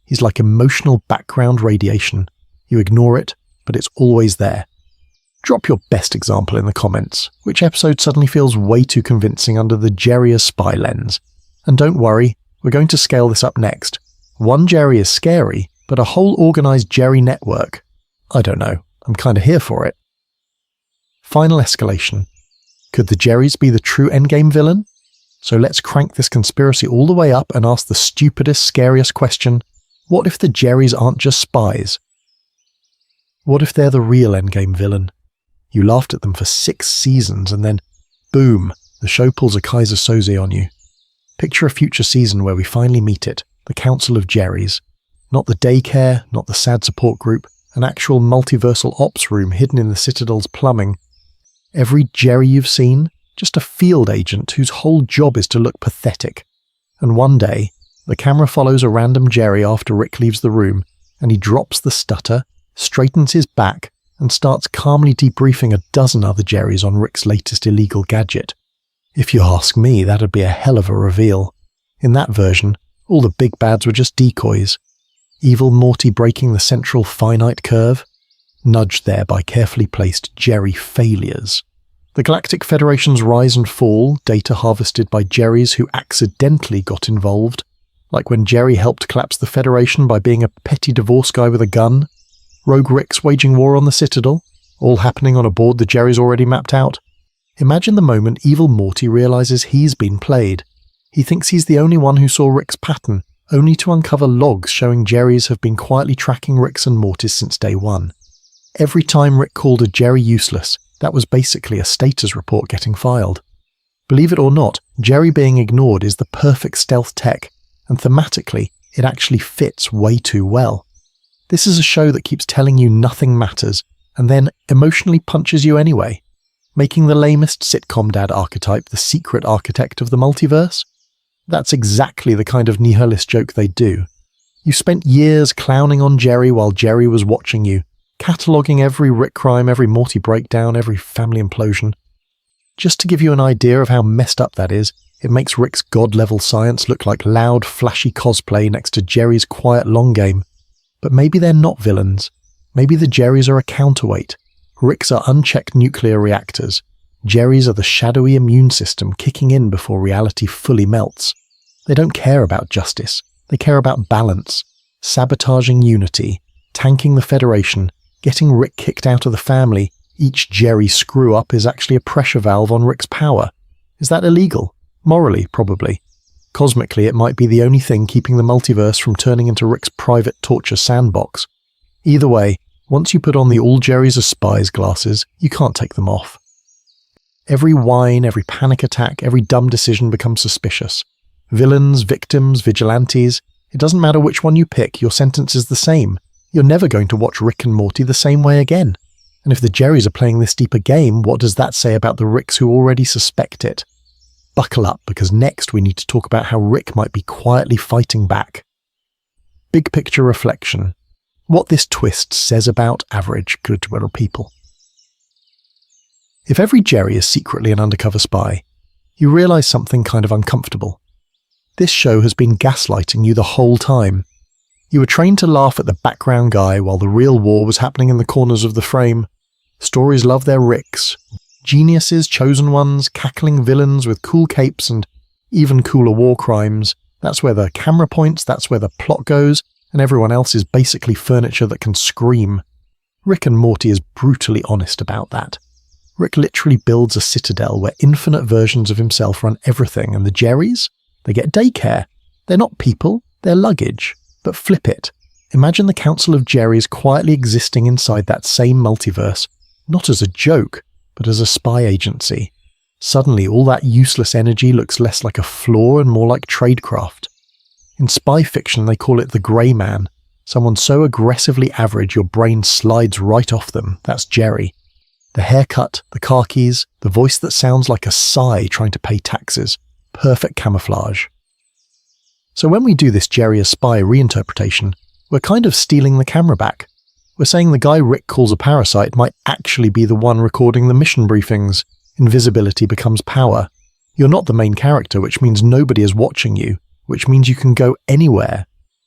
He's like emotional background radiation. You ignore it, but it's always there. Drop your best example in the comments. Which episode suddenly feels way too convincing under the Jerry as spy lens? And don't worry, we're going to scale this up next. One Jerry is scary, but a whole organised Jerry network? I don't know. I'm kind of here for it. Final escalation. Could the Jerrys be the true endgame villain? So let's crank this conspiracy all the way up and ask the stupidest, scariest question. What if the Jerrys aren't just spies? What if they're the real endgame villain? You laughed at them for 6 seasons and then, boom, the show pulls a Kaiser Soze on you. Picture a future season where we finally meet it, the Council of Jerrys. Not the daycare, not the sad support group, an actual multiversal ops room hidden in the Citadel's plumbing. Every Jerry you've seen, just a field agent whose whole job is to look pathetic. And one day, the camera follows a random Jerry after Rick leaves the room, and he drops the stutter, straightens his back, and starts calmly debriefing a dozen other Jerrys on Rick's latest illegal gadget. If you ask me, that'd be a hell of a reveal. In that version, all the big bads were just decoys. Evil Morty breaking the central finite curve, nudged there by carefully placed Jerry failures. The Galactic Federation's rise and fall, data harvested by Jerrys who accidentally got involved, like when Jerry helped collapse the Federation by being a petty divorce guy with a gun. Rogue Rick's waging war on the Citadel, all happening on a board the Jerrys already mapped out. Imagine the moment evil Morty realizes he's been played. He thinks he's the only one who saw Rick's pattern, only to uncover logs showing Jerrys have been quietly tracking Rick's and Morty's since day one. Every time Rick called a Jerry useless, that was basically a status report getting filed. Believe it or not, Jerry being ignored is the perfect stealth tech, and thematically, it actually fits way too well. This is a show that keeps telling you nothing matters, and then emotionally punches you anyway, making the lamest sitcom dad archetype the secret architect of the multiverse. That's exactly the kind of nihilist joke they do. You spent years clowning on Jerry while Jerry was watching you, cataloguing every Rick crime, every Morty breakdown, every family implosion. Just to give you an idea of how messed up that is, it makes Rick's god-level science look like loud, flashy cosplay next to Jerry's quiet long game. But maybe they're not villains. Maybe the Jerrys are a counterweight. Rick's are unchecked nuclear reactors. Jerrys are the shadowy immune system kicking in before reality fully melts. They don't care about justice. They care about balance, sabotaging unity, tanking the Federation, getting Rick kicked out of the family. Each Jerry screw-up is actually a pressure valve on Rick's power. Is that illegal? Morally, probably. Cosmically, it might be the only thing keeping the multiverse from turning into Rick's private torture sandbox. Either way, once you put on the all Jerrys are spies glasses, you can't take them off. Every whine, every panic attack, every dumb decision becomes suspicious. Villains, victims, vigilantes, it doesn't matter which one you pick, your sentence is the same. You're never going to watch Rick and Morty the same way again. And if the Jerrys are playing this deeper game, what does that say about the Ricks who already suspect it? Buckle up, because next we need to talk about how Rick might be quietly fighting back. Big picture reflection. What this twist says about average good little people. If every Jerry is secretly an undercover spy, you realise something kind of uncomfortable. This show has been gaslighting you the whole time. You were trained to laugh at the background guy while the real war was happening in the corners of the frame. Stories love their Ricks. Geniuses, chosen ones, cackling villains with cool capes and even cooler war crimes. That's where the camera points, that's where the plot goes, and everyone else is basically furniture that can scream. Rick and Morty is brutally honest about that. Rick literally builds a citadel where infinite versions of himself run everything, and the Jerrys? They get daycare. They're not people, they're luggage. But flip it. Imagine the Council of Jerrys quietly existing inside that same multiverse, not as a joke, but as a spy agency. Suddenly all that useless energy looks less like a flaw and more like tradecraft. In spy fiction they call it the grey man, someone so aggressively average your brain slides right off them. That's Jerry. The haircut, the car keys, the voice that sounds like a sigh trying to pay taxes. Perfect camouflage. So when we do this Jerry as spy reinterpretation, we're kind of stealing the camera back. We're saying the guy Rick calls a parasite might actually be the one recording the mission briefings. Invisibility becomes power. You're not the main character, which means nobody is watching you, which means you can go anywhere.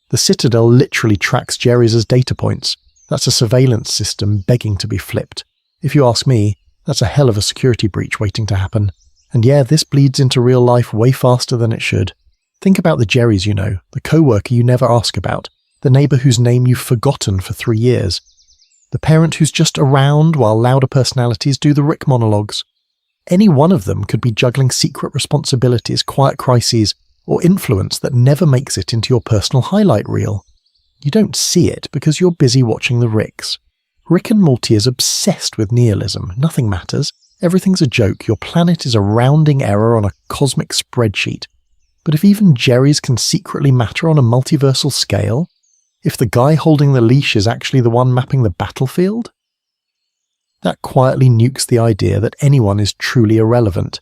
The Citadel literally tracks Jerry's as data points. That's a surveillance system begging to be flipped. If you ask me, that's a hell of a security breach waiting to happen. And yeah, this bleeds into real life way faster than it should. Think about the Jerrys you know, the co-worker you never ask about, the neighbour whose name you've forgotten for 3 years, the parent who's just around while louder personalities do the Rick monologues. Any one of them could be juggling secret responsibilities, quiet crises, or influence that never makes it into your personal highlight reel. You don't see it because you're busy watching the Ricks. Rick and Morty is obsessed with nihilism. Nothing matters. Everything's a joke. Your planet is a rounding error on a cosmic spreadsheet. But if even Jerry's can secretly matter on a multiversal scale, if the guy holding the leash is actually the one mapping the battlefield, that quietly nukes the idea that anyone is truly irrelevant,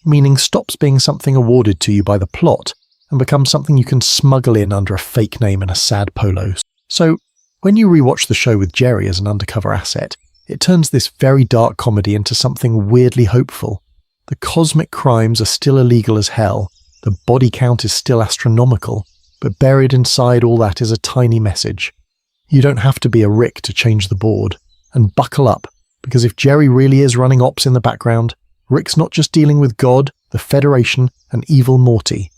meaning stops being something awarded to you by the plot and becomes something you can smuggle in under a fake name and a sad polo. So, when you rewatch the show with Jerry as an undercover asset, it turns this very dark comedy into something weirdly hopeful. The cosmic crimes are still illegal as hell, the body count is still astronomical, but buried inside all that is a tiny message. You don't have to be a Rick to change the board. And buckle up, because if Jerry really is running ops in the background, Rick's not just dealing with God, the Federation, and evil Morty.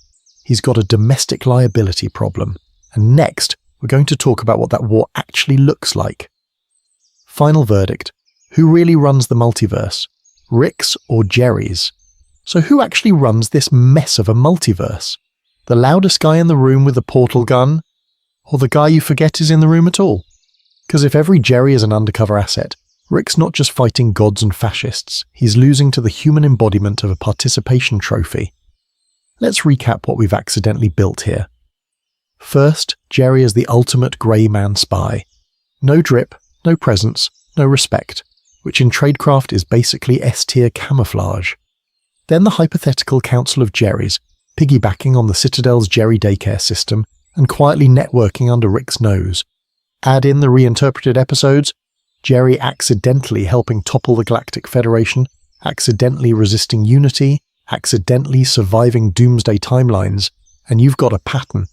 He's got a domestic liability problem. And next, we're going to talk about what that war actually looks like. Final verdict. Who really runs the multiverse? Rick's or Jerry's? So who actually runs this mess of a multiverse? The loudest guy in the room with the portal gun? Or the guy you forget is in the room at all? Because if every Jerry is an undercover asset, Rick's not just fighting gods and fascists, he's losing to the human embodiment of a participation trophy. Let's recap what we've accidentally built here. First, Jerry is the ultimate grey man spy. No drip, no presence, no respect, which in tradecraft is basically S-tier camouflage. Then the hypothetical council of Jerrys, piggybacking on the Citadel's Jerry daycare system and quietly networking under Rick's nose. Add in the reinterpreted episodes, Jerry accidentally helping topple the Galactic Federation, accidentally resisting unity, accidentally surviving doomsday timelines, and you've got a pattern.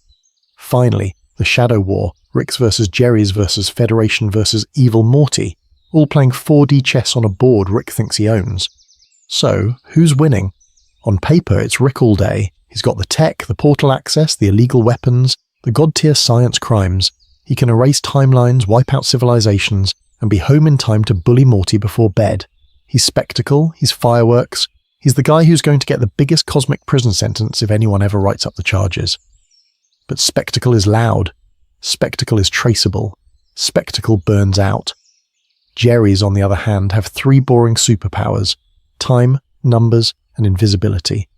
Finally, the Shadow War, Rick's versus Jerry's versus Federation versus Evil Morty, all playing 4D chess on a board Rick thinks he owns. So, who's winning? On paper, it's Rick all day. He's got the tech, the portal access, the illegal weapons, the god-tier science crimes. He can erase timelines, wipe out civilizations, and be home in time to bully Morty before bed. He's spectacle, he's fireworks, he's the guy who's going to get the biggest cosmic prison sentence if anyone ever writes up the charges. But spectacle is loud, spectacle is traceable, spectacle burns out. Jerry's, on the other hand, have 3 boring superpowers: time, numbers, and invisibility.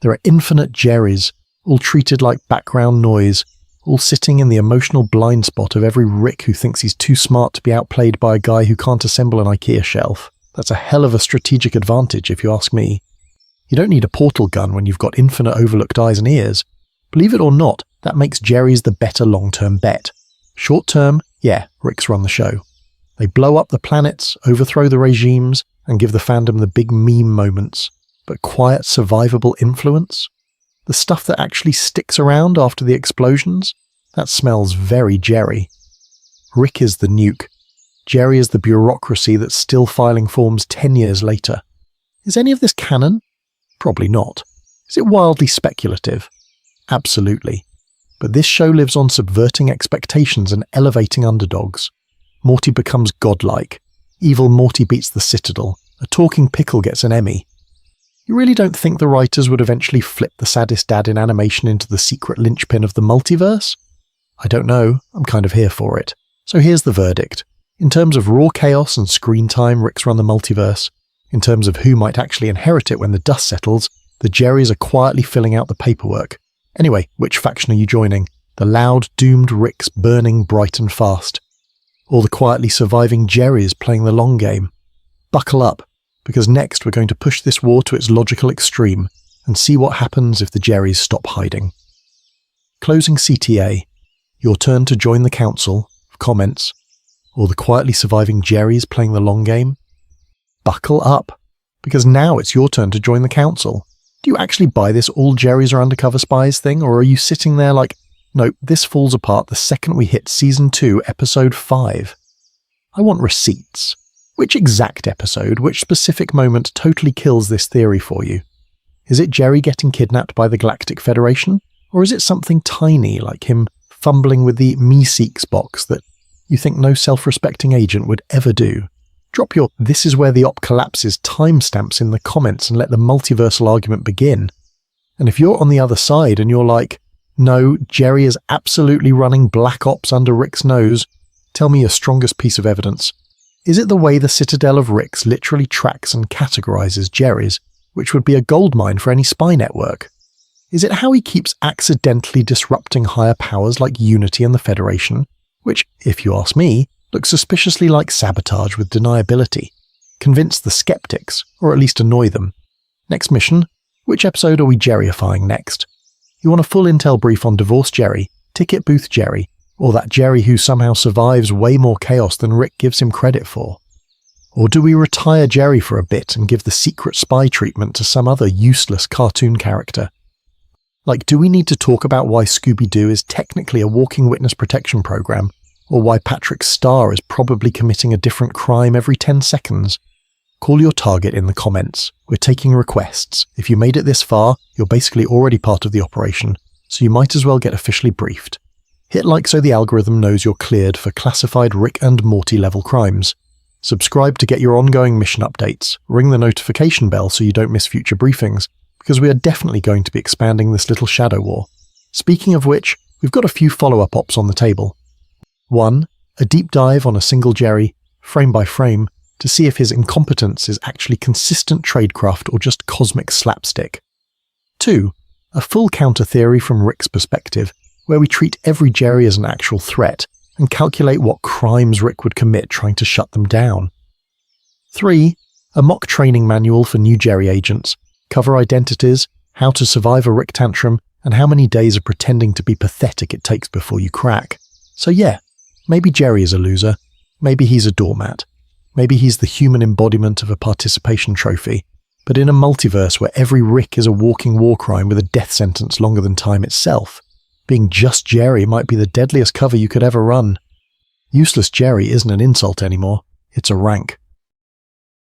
There are infinite Jerrys, all treated like background noise, all sitting in the emotional blind spot of every Rick who thinks he's too smart to be outplayed by a guy who can't assemble an IKEA shelf. That's a hell of a strategic advantage, if you ask me. You don't need a portal gun when you've got infinite overlooked eyes and ears. Believe it or not, that makes Jerry's the better long-term bet. Short-term, yeah, Ricks run the show. They blow up the planets, overthrow the regimes, and give the fandom the big meme moments. But quiet, survivable influence? The stuff that actually sticks around after the explosions? That smells very Jerry. Rick is the nuke. Jerry is the bureaucracy that's still filing forms 10 years later. Is any of this canon? Probably not. Is it wildly speculative? Absolutely. But this show lives on subverting expectations and elevating underdogs. Morty becomes godlike. Evil Morty beats the Citadel. A talking pickle gets an Emmy. You really don't think the writers would eventually flip the saddest dad in animation into the secret linchpin of the multiverse? I don't know. I'm kind of here for it. So here's the verdict. In terms of raw chaos and screen time, Rick's run the multiverse. In terms of who might actually inherit it when the dust settles, the Jerrys are quietly filling out the paperwork. Anyway, which faction are you joining? The loud, doomed Ricks burning bright and fast? Or the quietly surviving Jerrys playing the long game? Buckle up, because next we're going to push this war to its logical extreme and see what happens if the Jerrys stop hiding. Closing CTA. Your turn to join the council. Comments. Or the quietly surviving Jerrys playing the long game? Buckle up, because now it's your turn to join the council. Do you actually buy this all Jerry's are undercover spies thing, or are you sitting there like, nope, this falls apart the second we hit Season 2, Episode 5? I want receipts. Which exact episode, which specific moment totally kills this theory for you? Is it Jerry getting kidnapped by the Galactic Federation? Or is it something tiny like him fumbling with the Meeseeks box that you think no self-respecting agent would ever do? Drop your "this is where the op collapses" timestamps in the comments and let the multiversal argument begin. And if you're on the other side and you're like, no, Jerry is absolutely running Black Ops under Rick's nose, tell me your strongest piece of evidence. Is it the way the Citadel of Ricks literally tracks and categorizes Jerry's, which would be a goldmine for any spy network? Is it how he keeps accidentally disrupting higher powers like Unity and the Federation, which, if you ask me, looks suspiciously like sabotage with deniability? Convince the skeptics, or at least annoy them. Next mission, which episode are we Jerryifying next? You want a full intel brief on Divorce Jerry, Ticket Booth Jerry, or that Jerry who somehow survives way more chaos than Rick gives him credit for? Or do we retire Jerry for a bit and give the secret spy treatment to some other useless cartoon character? Like, do we need to talk about why Scooby-Doo is technically a walking witness protection program, or why Patrick Star is probably committing a different crime every 10 seconds? Call your target in the comments. We're taking requests. If you made it this far, you're basically already part of the operation, so you might as well get officially briefed. Hit like so the algorithm knows you're cleared for classified Rick and Morty level crimes. Subscribe to get your ongoing mission updates. Ring the notification bell so you don't miss future briefings, because we are definitely going to be expanding this little shadow war. Speaking of which, we've got a few follow-up ops on the table. 1. A deep dive on a single Jerry, frame by frame, to see if his incompetence is actually consistent tradecraft or just cosmic slapstick. 2. A full counter theory from Rick's perspective, where we treat every Jerry as an actual threat and calculate what crimes Rick would commit trying to shut them down. 3. A mock training manual for new Jerry agents, cover identities, how to survive a Rick tantrum, and how many days of pretending to be pathetic it takes before you crack. So yeah, maybe Jerry is a loser, maybe he's a doormat, maybe he's the human embodiment of a participation trophy, but in a multiverse where every Rick is a walking war crime with a death sentence longer than time itself, being just Jerry might be the deadliest cover you could ever run. Useless Jerry isn't an insult anymore, it's a rank.